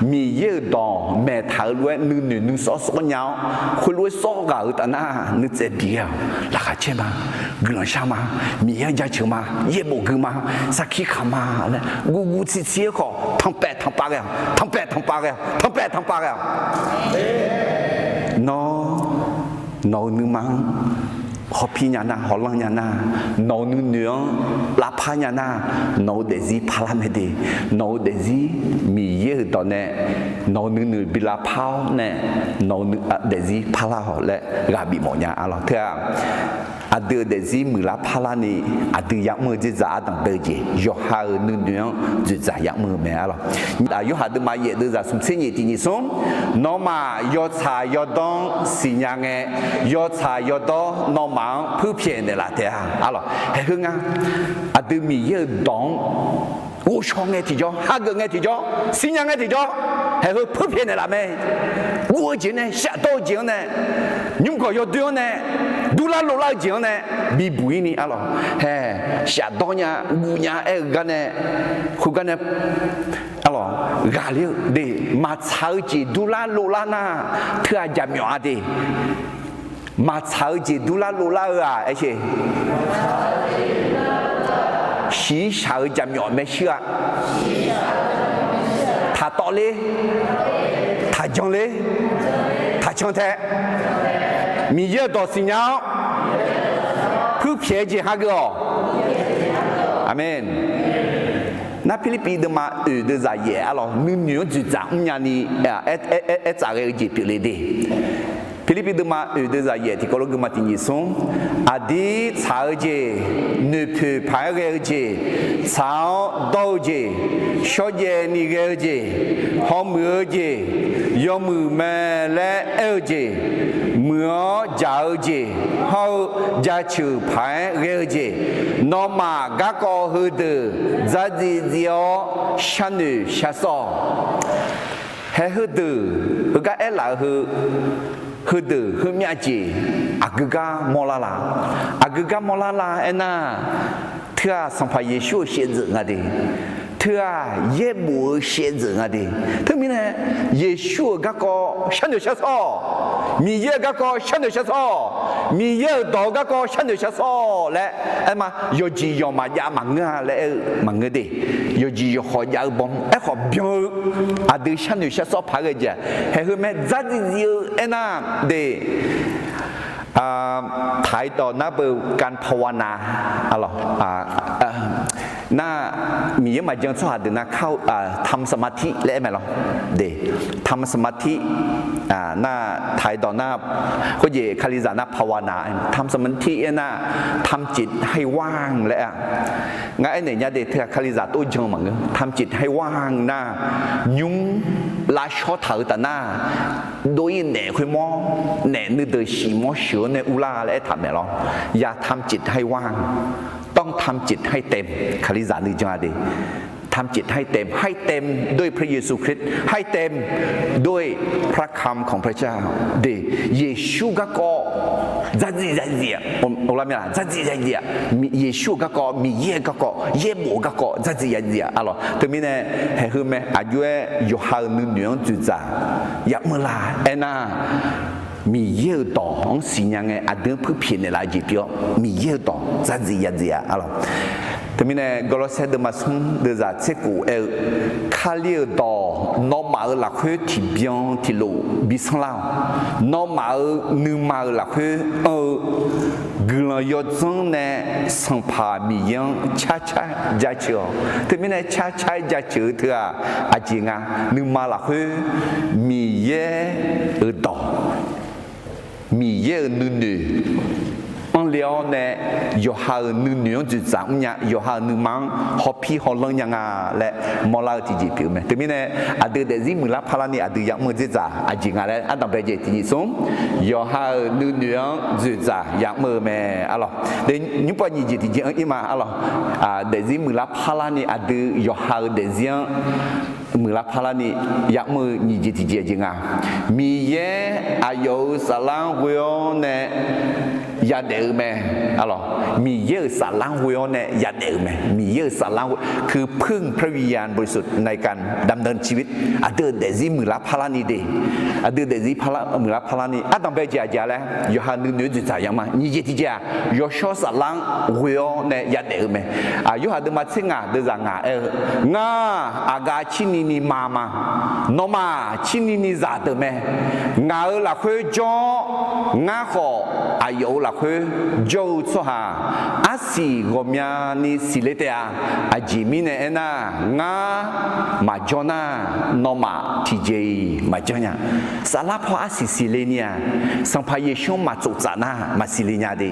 mi yêu đó mẹ thảo lúa nữ so nhau khối lúa so gạo ta na nữ dễ bìa là cái chuyện mà gần sao mà mi yêu giá chữ mà yêu bộ cứ mà sao khi khăm mà gu chi khó thằng bè nó nữ mang họ phi nhà na họ lăng nhà na nó nữ la pha nhà na nó để gì pha làm gì nó để gì mi yêu đó nè nó nữ bị la phao nè nó để gì pha la họ lẽ gà bị mỏ nhà à lo thế à đưa để gì mười la pha la này đưa giặc mưa chỉ giả đằng đời gì do hai nữ chỉ giả giặc mưa mẹ à lo do hai đứa mai đưa ra sum sinh nhị thì nhị sống nó mà do xài do đông xì nhà nghe do xài do đó nó mang phơi phiền này là thế à lo hay hơn à đưa mi yêu đông我唱嘅提咗，下個嘅提咗，新人嘅提咗，係去普遍嘅啦咩？我錢呢，下多錢呢，你個要點呢？杜拉羅拉錢呢？比不呢？啊咯，係下多呢，我呢誒個呢，佢個呢，啊咯，咖喱的馬炒子杜拉羅拉呐，特係入苗的，馬炒子杜拉羅拉啊，而且。洗手就苗咩事啊？他多嘞，他強嘞，他強的，米熱多新娘，不偏激下個，阿門。那菲律賓的嘛，的在也，alors女就長唔樣你，咋個就別嚟的。ဖိလိပ္ပိသမဥဒဇာယေတီကိုလောကမတင်ကြီးဆုံးအဒီခြာကြီးနေဖေဖိုင်ရဲကြီးခြောင်းတော့ကြီးရှော့ကြီးနီရဲကြီးဟောมือကြီးယောမှုမဲလဲအဲကြီးမောကြောက်ကြီးဟောဂျာချူဖိုင်ရဲကြီးနောမဂကောဟူဒဇာဒီဇီယောရှန်နူရှာဆောဟဲဟူဒဟူကအဲလာဟူhede hemyaji agaga molala ena thua sampa yeshu xianzi ngade thua yebu xianzi ngade thmine yeshu ga ko shandu shaso mi ye ga ko shandu shaso mi ye do ga ko shandu shaso le ama yoji yo ma ya ma nga le ma ngade yoji yo ho ya bom e ho byo adu shandu shaso pha ge ja he hu me zaji yu ena de ถ่ายต่อหน้าเบอร์การภาวนาอะไรหน้ามีมาจังสวัสดีนะเข้าทำสมาธิเละไหมล่ะเดทำสมาธิหน้าถ่ายต่อหน้าก็เย่คาริจานะภาวนาทำสมาธินะทำจิตให้ว่างและงั้นไอ้เนี่ยเดเธอคาริจาตัวจังมั้งทำจิตให้ว่างนะยุ่งลาชอถือแต่หน้าโดยเนี่ยคุยมอเนี่ยนึกเดือดสีมอเสือในอุลาและทำเนี่ยหรออย่าทำจิตให้ว่างต้องทำจิตให้เต็มคาริจานึกจังดีทำจิตให้เต็มด้วยพระเยซูคริสต์ให้เต็มด้วยพระคำของพระเจ้าดีเยซูก็ก็จัดจีโอลามีอะไรจัดจีมีเยซูก็ก็มีเยก็ก็เยโมก็ก็จัดจีอะหรอแต่มีเนี่ยเห็นไหมอายุโยฮันนึกเนื้อจุดจ้าอยากเมื่อไรเอ็น่ามีเยอะต่อของสิ่งยังไงอาจจะเพื่อเพียงในรายจีบมีเยอะต่อจัดจีอะหรอแต่มีเนี่ยก็เราเสด็จมาส่งเดือดเจ้ากูข้าเลี้ยต่อนอมาหลักเพื่อที่เบียงที่โลบิสลาวนอมานึกมาหลักเพื่อกลายจังเนี่ยสัมภามียังช้าจะเชื่อแต่มีเนี่ยช้าจะเชื่อเถอะอาจริงนึกมาหลักเพื่อมีเยอะต่อมีเยอะนึแล้วเนี่ยยหาหนึ่งเนื้อจุดจังเนี่ยยหาหนึ่งมังฮอพี่ฮอลลังยังและมอลาที่จีบอยู่ไหมแต่มีเนี่ยอาดูเดซิมือละพลานี่อาดูยังมือจุดจังอาจริงอะไรอันต่อไปจะที่ส่งยหาหนึ่งเนื้อจุดจังยังมือแม่อะไรเดี๋ยวยุบยี่จีที่จีอีมาอะไรเดซิมือละพลานี่อาดูยหาเดซิมือละพลานี่ยังมือยี่จีที่จีจริงมีเยอายุสลังหัวเนี่ยยาเดิมไหมอะไรมีเยอะสารล้างหัวเนี่ยยาเดิมไหมมีเยอะสารล้างคือพึ่งพระวิญญาณบริสุทธิ์ในการดำเนินชีวิตอาเดินเดซิมือละพลานีเดอาเดินเดซิมือละพลานีอาต้องไปเจาแล้วยอหันนึกจุดใจยังมานี่จีที่เจายอชอสารล้างหัวเนี่ยยาเดิมไหมยอหันเดินมาเชิงเดินจากงาอากาชินีนีมาโนมาชินีนีจัดไหมงาละคุยจ้องาขออายุละคุยจูโซฮาอาศิกอมยานิสิเลเตียอาจิมิเนเนะงามาจอนาโนมาทีเจมาจอนาสาลาพออาศิสิเลเนียสังพายชงมาจุจานามาสิเลเนียเด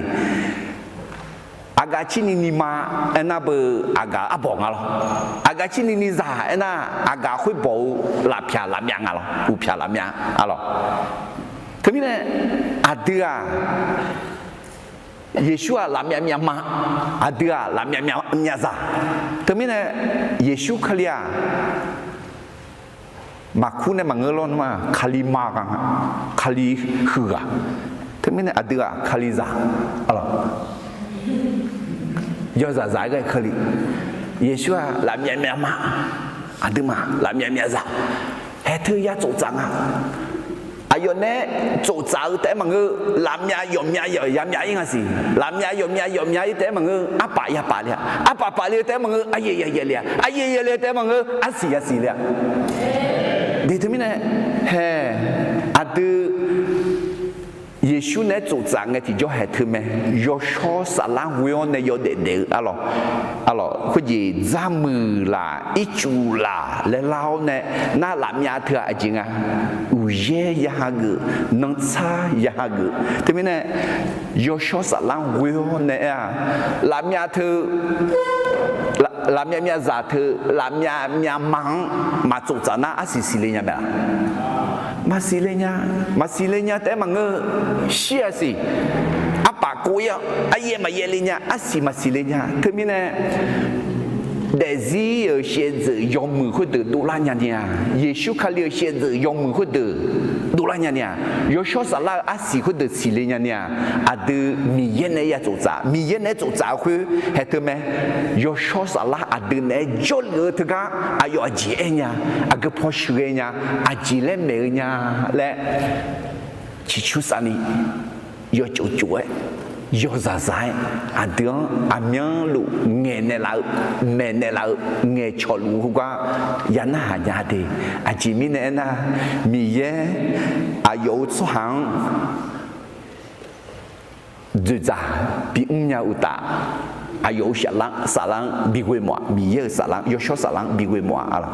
อากาชินินิมาเอ็น่าเบออากาอับองอะลอากาชินินิซาเอ็น่าอากาคุยบอกลาพิอาลามียงอะลอุพิอาลามียงอะลทีนี้เนี่ยอาเดียเยซูลามียมาอาเดียลามียซาทีนี้เนี่ยเยซูขลียมาคู่เนี่ยมันเงลอนมาขลีมากันขลีหือทีนี้เนี่ยอาเดียขลีซาอะลยอดใจก็可以เยซูลามียมาอาเดียมาลามียซาเฮ้เธออยากจุจังอายุเนี่ยจุจังแต่มันก็ลามียอมยอมยังไงสิลามียอมแต่มันก็อาปายาปาเลยอาปาปาเลยแต่มันก็อายเยเลยอายเยเลยแต่มันก็อาศิเลยดีที่มีเนี่ยเฮ้อาดูเย耶稣呢做啥个就还特咩，要说啥啦，我要呢要得得，或者咱们啦，一组啦，来老呢，那拉面特阿金啊，有些一下个，能差一下个，对不对呢？要说啥啦，我要呢啊，拉面特。la mia zate la mia mang ma tu sana asisilenya ba masilenya te mange sia si apa koya aye ma yelenya asi masilenya termine Desi 先子用门会得多拉娘娘，耶稣看了先子用门会得多拉娘娘，有说啥啦阿西会得西嘞娘娘，阿得米耶呢也做啥，米耶呢做啥会还得咩？有说啥啦阿得呢做了这个阿有阿姐呀，阿个破水呀，阿姐嘞没呀嘞，去出啥呢？要做做哎。yo za zai adang amyang lu nge ne la me ne la nge cholu hua yana hanya de ajimi ne na mi ye ayo chu hang du za bi nya uta ayo salang bi gwe mo mi ye salang yo sho salang bi gwe mo ala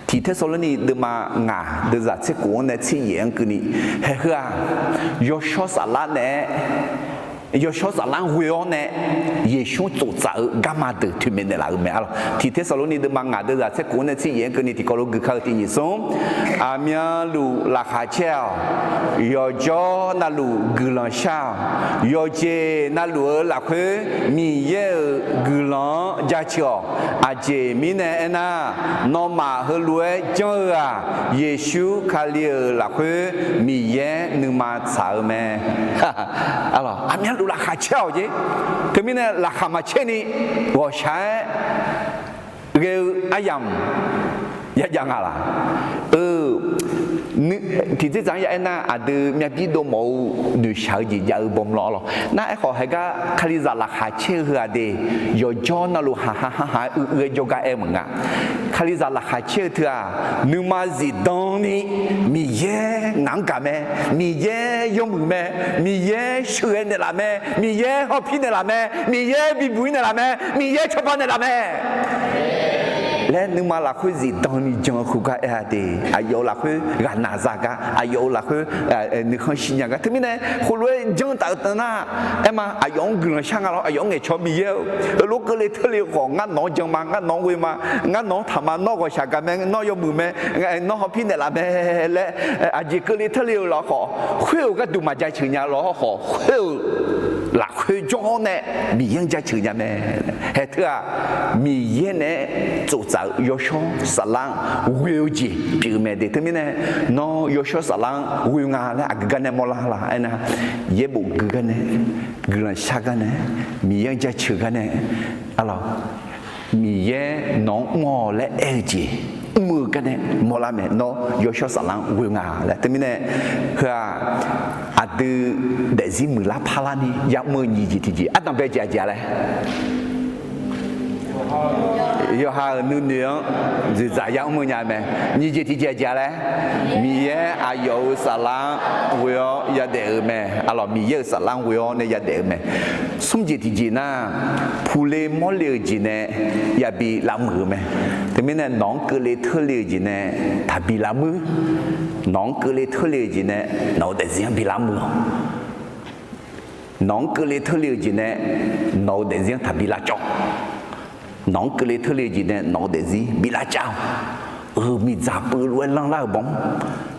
thì thế số này được mà ngả được giả chế của này chế yên cái này hay hả yo cho sản lãng này yo cho sản lãng huyo này Giêsu tổ trợ gamma được thì mình là người mẹ thì thế số này được mà ngả được giả chế của này chế yên cái này thì có lúc cứ khơi thì như sống amia lu là khá treo yo cho na lu gửi lòng sao yo chế na lu là khơi mi ye gửi lòng gia chiều à chế mi này na nó mà hơi lúa chơi à Giêsu khai là khơi mi ye nương mà sao mẹ alo amia lu là khá treo chứ thế mi này là khá mà chế ni wo sai gel ayam ya jangan lah thì thế rằng vậy na à từ nhà biết đồ mẫu nữ sao gì giờ bom lọ na ai hỏi cái khai ra là khai chơi hừa đi rồi cho nó lu ha cho cái em ngã khai ra là khai chơi thưa nữ mà gì đông ni mi ye ngang cả mẹ mi ye yom mẹ mi ye sửa này là mẹ mi ye học phi này là mẹ mi ye bị bụi này là mẹ mi ye chọc này là mẹ lẽ nhưng mà là cái gì đâu ni chẳng có cái gì ayo là cái gà nà ra cái ayo là cái nữ con sinh nhật cái thế này hồi lúc chẳng tạo tên na em mà ayo người sang cái ayo nghe cho bia lúc cái lấy thứ liệu của ngắt nó chẳng mà ngắt nó quên mà ngắt nó thầm mà nó có sao cái mẹ nó yêu mừng mẹ nó học pin này là mẹ lẽ chỉ cái lấy thứ liệu là họ khuya cái tụi mà chạy chừng nhà họ khuya là khuya cho nè mi yên chạy chừng nhà mẹ hết thưa mi yên nè做早有说撒浪会记，比如咩的，对面呢，那有说撒浪会啊呢，啊个呢莫拉啦，哎呐，也不个呢，个人下个呢，米样在吃个呢，啊咯，米也农莫来爱记。มือกันเนี่ยมอลาเมโนโยชสัลังวิงาแหละแต่ไม่เนี่ยคืออาดูเดซิมือลาพาลานี่ยักมือยี่จีจีอาต้องไปเจียเลย要哈努娘就咋样么样呗？你就提前讲嘞，米耶啊有啥浪，我要也得咩？啊咯，米耶啥浪我要呢也得咩？送就提前呐，普雷莫了解呢也比拉姆咩？对面呢，农格雷特了解呢，他比拉姆，农格雷特了解呢，脑袋这样比拉姆。农格雷特了解呢，脑袋这样他比拉脚。น้องก็เลยทะเลจีเนี่ยน้องเดซี่บิลาเจ้ามีจับปืนล้วนล่างล่างบอม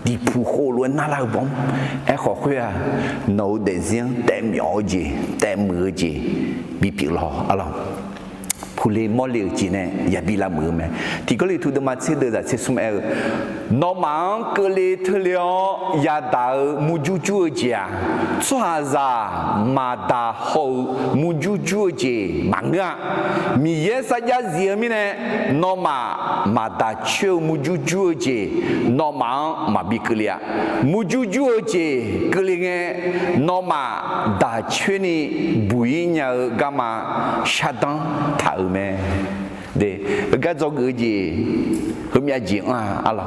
ดีผู้โคล้วนน่าล่างบอมไอ้ขอคุยน้องเดซี่แต่หมอจีแต่มือจีบีปีหล่ออะไรผู้เล่นมอลเลจีเนี่ยอย่าบีละมือแม่ที่ก็เลยทุกมาเชื่อเดือดเชื่อสมัยน้องมังก็เลยทะเลอย่าด่ามูจูจูจีชัวร์มาด่าเขามูจูจูจีมังอ่ะมีเยอะสัญญาเสียมีเนี่ยน้องมาด่าเชื่อมูจูจูจีน้องมังมาบีกเลียมูจูจูจีกเลียงน้องมาด่าเชื่อนี่บุยเนี่ยก็มาชัดตั้งถ่ายแม่เด็กก็จะเกิดจีเขามีอาจีอ่ะอะไร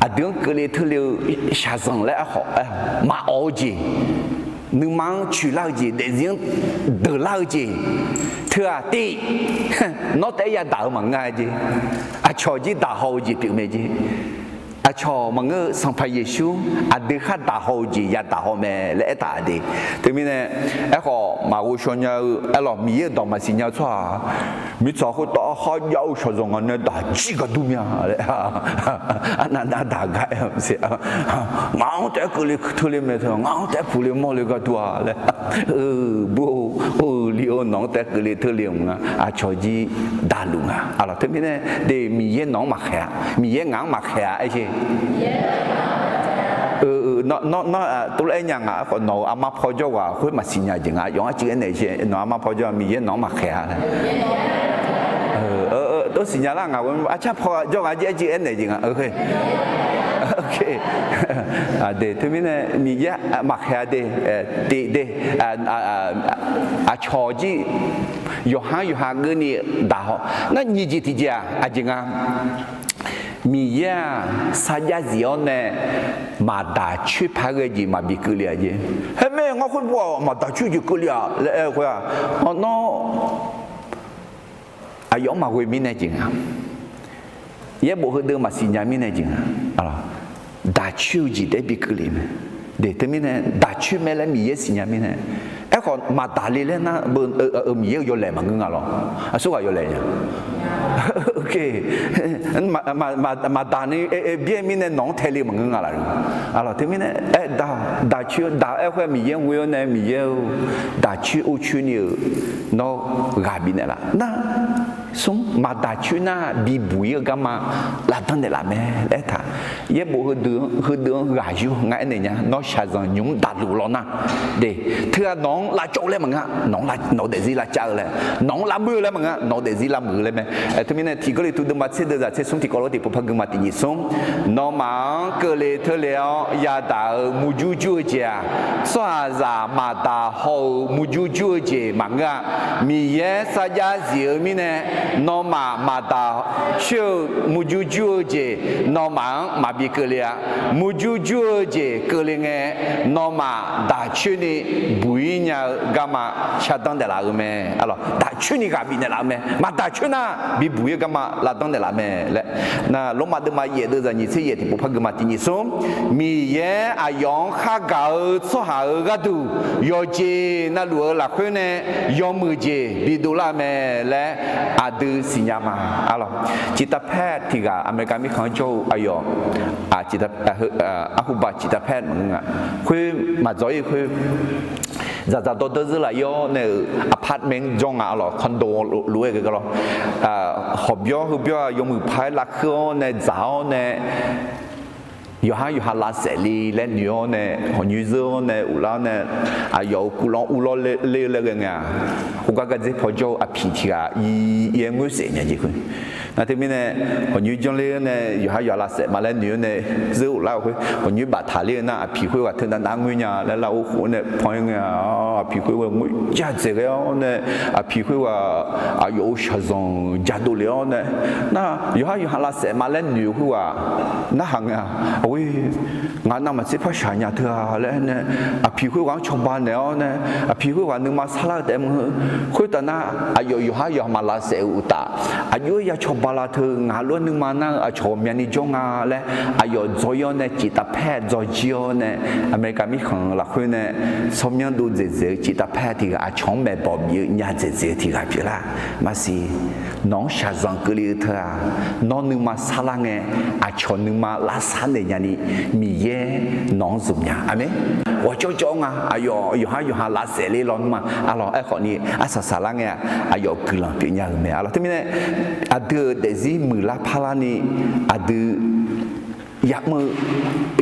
อ เดือนก็เลยเธอเลยชาสังแล้วเขามาเอาจีนึกมังชุลาจีเดี๋ยวเดือดลาจีเธอตีนอแต่ยาด่ามังไงจีชอจีด่าเขาจีถึงไม่จีชอมังเงสังพเยซูเดือดขัดด่าเขาจียาด่าเขาแม่และด่าดีถึงมีเนี่ยเขามาอุชนยาหล่อมีดอกมาสิญญาชัวมีสาวเขาต่อเขายาวชอจงกันเนี่ยด่าจีก็ดูมีอะไรนั่นด่าไงเสียงาแต่ก็เลยทุเรศไม่เท่างาแต่ผู้เลี้ยงมอเลยก็ตัวเลยบูเลี้ยงน้องแต่ก็เลยทุเรศงาชอจีด่าลุงอะไรถึงมีเนี่ยเดี๋ยวมีเย็นน้องมาแข่มีเย็นงางมาแข่ไอ้เช่nó tôi lấy nhà ngã còn nó ama phô choว่าคุยมาสิญญาจริงอ่ะย้อนจีนไหนเช่nó ama phô choมีเย็นน้องมาแข่ตัวสิญญาละงาว่าอาจจะพอจะว่าจีนไหนจริงอ่ะโอเคเดี๋ยวที่นี่มีเยอะมาแค่เดี๋ยวชอจีอยู่ห่างเงินนี่ด่านั่นยี่จีที่เจ้าจริงอ่ะมีเยอะสัญญาเสียเนี่ยมาด่าชื่อพระเจ้ามาบิกเลียจีเฮ้ยแม่งคนบอกมาด่าชื่อบิกเลียแล้วก็น้องอายุมาคุยไม่แน่จริงอ่ะเยอะบอกให้เดินมาสิญญาไม่แน่จริงอ่ะอะไรด่าชื่อจีได้บิกเลียไหมเดี๋ยวที่นี่ด่าชื่อแม่แล้วมีเยอะสิญญาไม่แน่ไอ้คนมาด่าเลยแล้วนะบนมีเยอะอยู่แหล่มั้งงั้นหรอสู้กับอยู่แหล่เนี่ยโอเคมาด่านี่เบี้ยมีเนี่ยน้องเทลีมั้งงั้นอะไรอะไรที่นี่ด่าชื่อด่าไอ้คนมีเยอะวิวเนี่ยมีเยอะด่าชื่ออุชื่อเนี่ยน้องกาบินเนี่ยละนะสมมาด่าชื่อน่ะบีบุยก็มาลาตั้งแต่ละแม่แล้วท่าเย่บอกคือเดือนกาอยู่ไงเนี่ยน้องชาจังยุ่งด่าลูกเรานะเด็กเธอน้องลาโจเลยมั้งอ่ะน้องเดซี่ลาเจ้าเลยน้องลามือเลยมั้งอ่ะน้องเดซี่ลามือเลยไหมที่นี่ที่ก็เลยทุกเดือนมาเสียเดือนเสียส่งที่ก็รอที่พวกพักมาที่นี่ส่งน้องมังก็เลยเธอแล้วยาด่ามูจูจูเจ้าสวาจามาด่าเขามูจูจูเจ้ามังอ่ะมีเยสัญญาเสียมีเนี่ยน้องมาด่าชื่อมูจูจูเจ้าน้องมังมาบิกเลียมูจูจูเจ้าก็เลยไงน้องมาด่าชื่อนี่บุยเนี่ยก็มาชาตั้งแต่ละแม่อะไรด่าชื่อนี่ก็บินแต่ละแม่มาด่าชื่อน่ะบิบุยก็มาลาตั้งแต่ละแม่และน่ะลงมาเดินมาเยอะด้วยนี่เสียที่พวกพักมาที่นี่ส่งมีเยอะยองข้าเก่าสหายก็ดูยอเจน่ะหลัวหลักคนเนี่ยยอมือเจบิดูละแม่และดูสิญญามาอะไรจิตแพทย์ที่กับอเมริกามีของโจอายอจิตหุบจิตแพทย์มึงอ่ะคุยมาจ่อยคุยจะตัวเดินละย่อเนี่ยอพาร์ตเมนต์จงอ่ะหรอคอนโดรวยกันก็หรอหอบย่อยมือพายลักขึ้นเนี่ยจ้าวเนี่ยอยู่หาลาเสรีเล่นอยู่เนี่ยหัวยูโซเนี่ยอุลาเนี่ยอยู่กุลองอุลาเล่กันไงหุกก็จะพอโจอภิธิกายังไม่เสร็จเนี่ยจีคุณนั่นที่มีเนี่ยหัวยูจงเล่เนี่ยอยู่ลาเสมาเล่นอยู่เนี่ยซื้ออุลาคุณหัวยูบัตรทาเล่น่ะอภิคุยว่าถึงนั้นงุยเนี่ยแล้วเราหัวเนี่ยพอยเนี่ยอภิคุยว่างุยจัดเสร็จแล้วเนี่ยอภิคุยว่าอยู่ชาซงจัดดูแล้วเนี่ยน่ะอยู่หาลาเสมาเล่นอยู่คุยว่าน่าหังอ่ะโอ้ยงานนั้นมันสิพอชายเธอแล้วเนี่ยพี่คุยว่าชาวบ้านแล้วเนี่ยพี่คุยว่านึกมาสลัดแต่มึงคุยแต่น่ะอยู่มาลาเสียอุตาอยู่ชาวบ้านละเธองานล้วนนึกมานั่งชาวเมียนี่จงอ่ะแล้วจอยเนี่ยจิตแพทย์จอยจีโอเนี่ยอเมริกามีของละคนเนี่ยสมยังดูเจ๊จิตแพทย์ที่ชาวแม่บอกมีญาติเจ๊ที่กับพี่ละมาสิน้องชาจังก็เลยเธอน้องนึกมาสลัดเนี่ยชาวนึกมาลาสันเนี่ยนี่มีเย่น้องสุ่มเนี่ยอ่ะไหมว่าจ้องอ่ะอยู่หาลาเสรีร้อนมาอะไรไอ้คนนี้สาลังเนี่ยอยู่กลังเป็นยังไงอะไรที่มีเนี่ยเดี๋ยวสิมือละพารานี่อยากมือ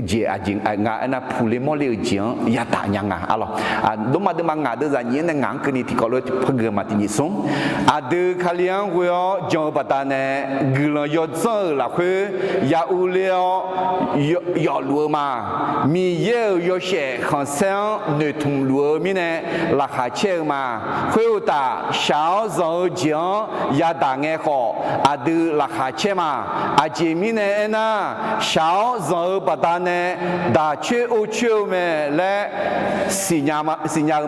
เจ้าจริงงานนั้นผู้เลี้ยงมาเลี้ยงจริงอยากตายยังไงอะไรดูมาดูมางานเดี๋ยวจะเนี่ยงานคืนนี้ที่เขาเลยเพิ่งมาที่นี่ส่งเดี๋ยวเขาเลี้ยงวัวจงปัตตานีกลังยอดเสือละคืออยากอุเลี้ยงยอดลัวมามีเยอะยอดเช่ข้างเส้นเนื้อทุ่งลัวมีเนี่ยราคาเชื่อมาคุยตาชาวโซจริงอยากตายเงี้ยเขาเดี๋ยวราคาเชื่อมาเจมีเนี่ยนะชาว nào giờ bà ta nè đã chưa ô chưa mẹ lẽ xì nhà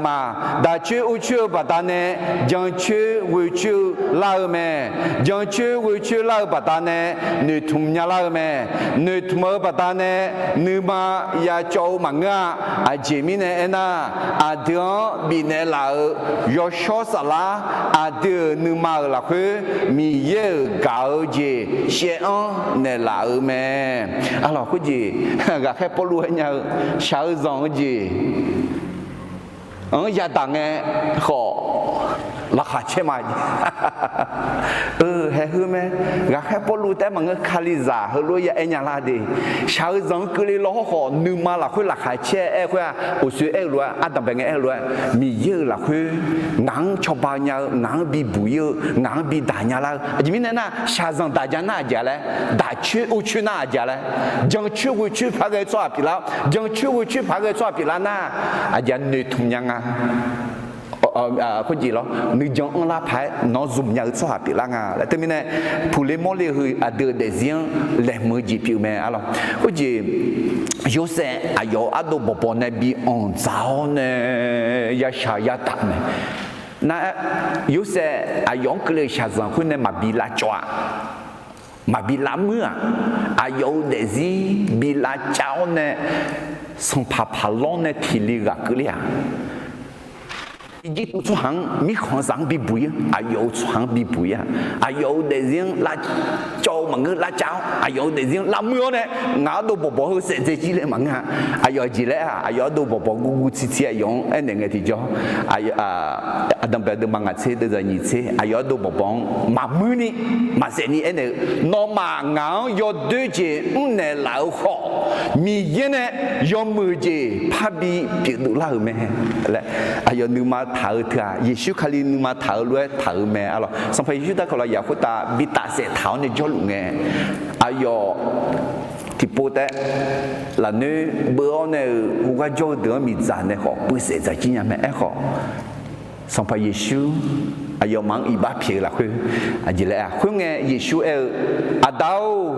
mà đã chưa ô chưa bà ta nè dân chưa vui chưa lao mẹ dân chưa vui chưa lao bà ta nè nữ thùng nhà lao mẹ nữ thùng bà ta nè nữ mà ya châu mà ngã chỉ mi nè na đứa bị nè lao yo cho sa la đứa nữ mà là khứ mi yêu gạo gì sẽ nè lao mẹ alors cái gì gà khép bolu hay nhau sao dòng cái gì gia tăng nghe khó là khá chế mà hay hơn mẹ gà khép bolu té mà nghe khali giả hơn luôn ya anh nhà la đi sao dòng cứ đi lo khó nương mà là khối là khá chế em khối ở suy em luôn tầm bên em luôn mi yêu là khối ngang cho bao nhiêu ngang bị bùi ngang bị đá nhà la chỉ mình nè sao dòng đá nhà na giờ này đá chơi ô chơi na giờ này dân chơi vui chơi phá cái xoa bị la dân chơi vui chơi phá cái xoa bị la na giờ người thùng nhang cái gì đó người dân là phải nó dùng nhau xoa bị la à là thế mình này phụ nữ mỗi người đưa để riêng để mới chỉ biểu mẹ alors cái gì有些有都宝宝那比昂早呢也下也大呢那有些有个人下上会呢嘛比拉抓mà bị lắm mưa yêu để gì bị lá cháu nè xong phá lon nè thì li gà cứ lia ít số hàng mi khoáng sáng bị bụi yêu số hàng bị bụi yêu để riêng lá cháu mà ngư lá cháu yêu để riêng lắm mưa nè ngã đồ bò hơi sẽ chỉ lên mà ngã yêu chỉ lẽ yêu đồ bò gu chi chi yêu anh này nghe thì cho đâm bé đâm bằng ngã xe đâm ra nhị xe yêu đồ bò mà mưa nè mà sẽ nè anh này nó mà ngã yêu đôi chị nè lão khó mi yên nè yêu mưa chị phá bị đủ lão mẹ lại yêu nữ mà thở thà Giêsu khali nữ mà thở luôn thở mẹ alors xong phải Giêsu ta còn là giáo của ta bị ta sẽ tháo nên cho luôn nghe yêu thì bố té là nơi bữa này qua cho đứa mình già này họ bữa sẽ giải chi nhà mẹ họ xong phải Giêsu yêu mang y bát phía là khuyên gì lẽ khuyên nghe Giêsu đâu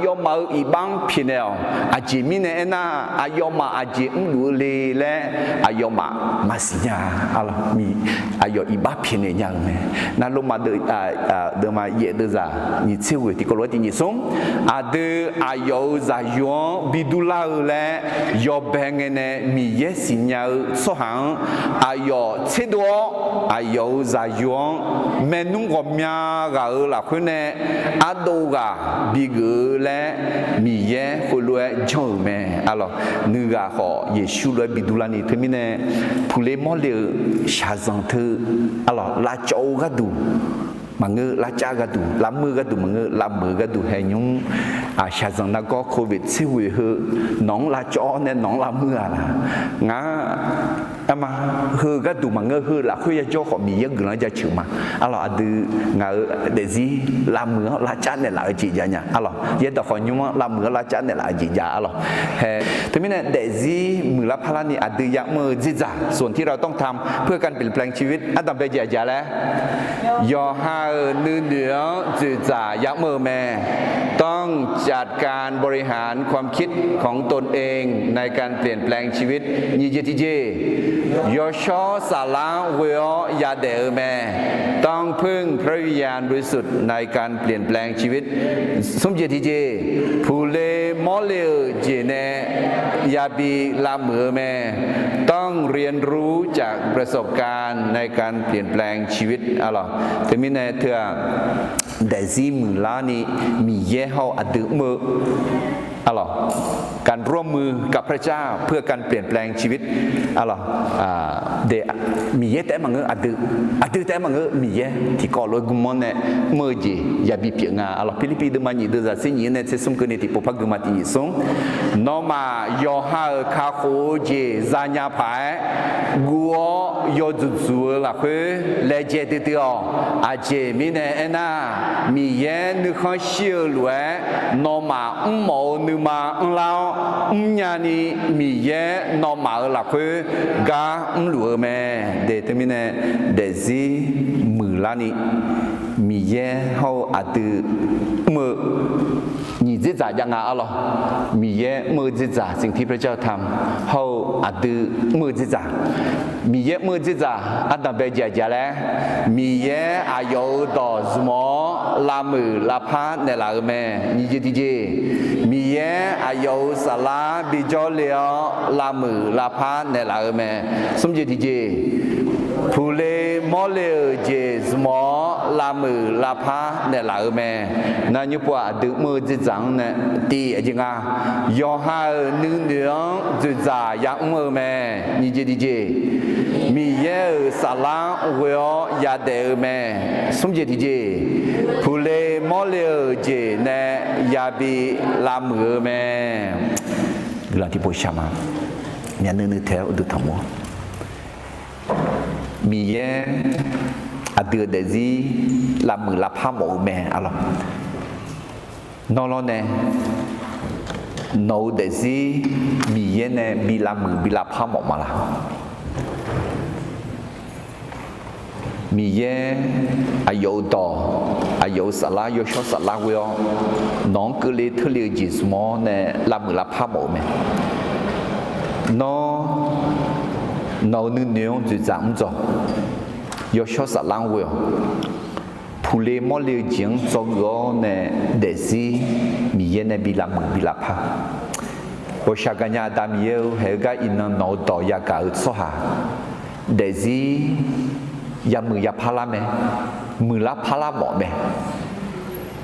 yêu mang y băng phía nào chỉ mình này na yêu mà chỉ đủ lì lẽ yêu mà xí nhà alo mi yêu y bát phía này nhang này na lúc mà đợi mà dễ đỡ ra nhị siêu thì có lối thì nhị sống đỡ yêu ra yêu bị đủ lao lẽ yêu bèn này mi dễ xí nhà số hàng yêu chế độ yêu ra yêu mẹ nung gom nhà gà là khuyên nè đâu gà bị gỡ lẽ mì ye khôi lúa cho mẹ alors nữ gà họ Giêsu lúa bị đulan thì mình nè phụ lê mò lê xa dòng thơ alors là châu gà đủ mà ngư lá cha gà đủ lá mưa gà đủ mà ngư lá mưa gà đủ hay nhung xa dòng nó có covid siêu hủy hư nóng lá chó nên nóng lá mưa là ngã mà hư gà đủ mà ngư hư là khuya cho họ bị giấc nó ra chịu mà alors ngã để gì lá mưa lá cha này là gì vậy nhỉ alors giờ đó họ nhung lá mưa lá cha này là gì vậy alors thế mình này để gì mưa láพานี่อยากมือจิจ่าส่วนที่เราต้องทำเพื่อการเปลี่ยนแปลงชีวิตต้องไปอย่าแล้วยอห้าเนื้อจิจ่าอยากมือแม่ต้องจัดการบริหารความคิดของตนเองในการเปลี่ยนแปลงชีวิตยี่เจติเจยอชอสาระเวียยาเดอแม่ต้องพึ่งพระวิญญาณบริสุทธิ์ในการเปลี่ยนแปลงชีวิตสมเจติเจผู้เลมอเลเจเนยาบีลาเมือแม่ต้องเรียนรู้จากประสบการณ์ในการเปลี่ยนแปลงชีวิตอะไรแต่มิเนเธอแต่ซีมือล้านี้มีเย่เขาอัดดึกมืออะไรการร่วมมือกับพระเจ้าเพื่อการเปลี่ยนแปลงชีวิตอะไรเดมีเย่แต่มังเงออัดดึกแต่มังเงอมีเย่ที่ก่อลอยกุมอนเนี่ยเมื่อจีอย่าบีเปียงาอะไรพิลิปิดมันยี่เดือดสิ่งนี้เนี่ยเซซุ่มกันเนี่ยที่ปพักกุมาที่ยี่ส่งนอมายอฮาคาโคจีซาญาพายกัวยอจุดสัวละคือเลเจติเตียวอาเจมีเนี่ยน่ามีเย่นึกเขาเชื่อหลวยนอมาหมอนึกมาเราญาณีมีเย่นอมาละคือกาหลวยแม่เดตมิเนี่ยเดซีมือลานี่มีเย่เขาอาตืมือยี่เจ จิตายังไงอ๋อมีเยมือจิตาสิ่งที่พระเจ้าทำเขาอาดูมือจิตามีเยมือจิตาอันดับเบจจะแล้วมีเยอายุต่อสมอลามือลาพาในลาเมนี่จะดีเจมีเยอายุสลาบิจอเลียลามือลาพาในลาเมสมเจดีเจผู้เล่มอเลเจสมอลามือลาพาในลาเมนั่นยุบว่าดึกมือจิจังเนี่ยตีจริงอ่ะยอหาหนึ่งเดือนจิจ่ายังมือแม่นี่เจดีเจมีเยสลาเวียยาเดอแม่สมเจดีเจผู้เล่มอเลเจเนี่ยยาบีลามือแม่เราที่พูดชามาเนี่ยนึกแถวดูทั้งหมดมีเยอะเดือดเดซีลามือลาผ้าหมอแม่อะไรนอนแล้วเนี่ยนอนเดซีมีเยอะเนี่ยบีลามือบีลาผ้าหมอมาละมีเยอะอายุต่ออายุสลายอายุชอบสลายเว้ยน้องก็เลยทะเลจีสมอเนี่ยลามือลาผ้าหมอแม่น้องนึกเนื้อจะจำจ่อยชอบสลังเวลผู้เล่มอเลี้ยงจิงจงก็เนี่ยเดซี่มีเยนบิลามือบิลาพาโอชากันยาดามีเอลเฮก้าอินนนอต่อยากาอุตสหะเดซี่ยามือยาพาลาเมมือลาพาลาหมอเม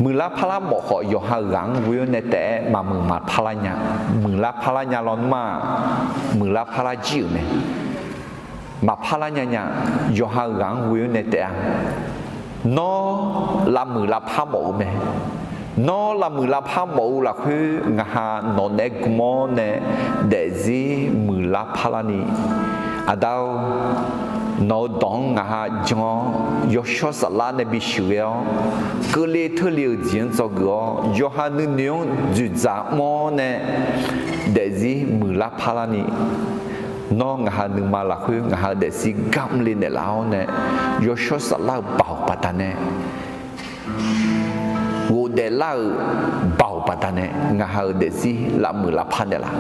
มือลาพาลาหมอขอยหาหลังเวลในแต่มามือมาพาลาญามือลาพาลาญาล้อนมามือลาพาลาจิ๋วเมมาพาลาญาโยหาหลังเวลในแต่นอลามือลาพาหมอเมนอลามือลาพาหมอละคืองาหานอนเอกมอเนเดซีมือลาพาลานีอาดาวนอดองงาหาจงยชอสลาเนบิชิเวลก็เลยทะเลจีนจอกโยหานุเนียงจุดจามอเนเดซีมือลาพาลานีน้องหาหนึ่งมาละคืองาเดซิกัมลินเดลาวเนี่ยยชสลาเบาปัตตาเนี่ยวูเดลาเบาปัตตาเนี่ยงาเดซิละมือละพันเดละ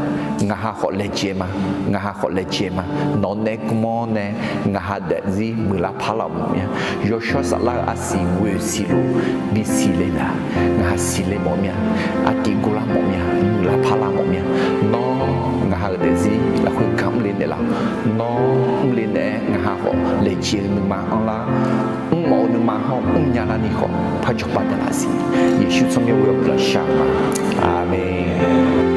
งาขอเลเจมางาขอเลเจมานอนเนกมอนเนี่ยงาเดซิมือละพันละมุเนี่ยยชสลาอาศิเวสิโลบิสิเลนะงาสิเลมอเนี่ยอาติกุลามอเนี่ยมือละพันละมุเนี่ยน้องงาเดซิละคือกัมลินเดละน้องลินเดงาขอเลเจหนึ่งมาอัลลาหมอหนึ่งมาห้องยาลานิขอพระเจ้าปัตตานีเยซูทรงยกย่องพระชามาอาเมน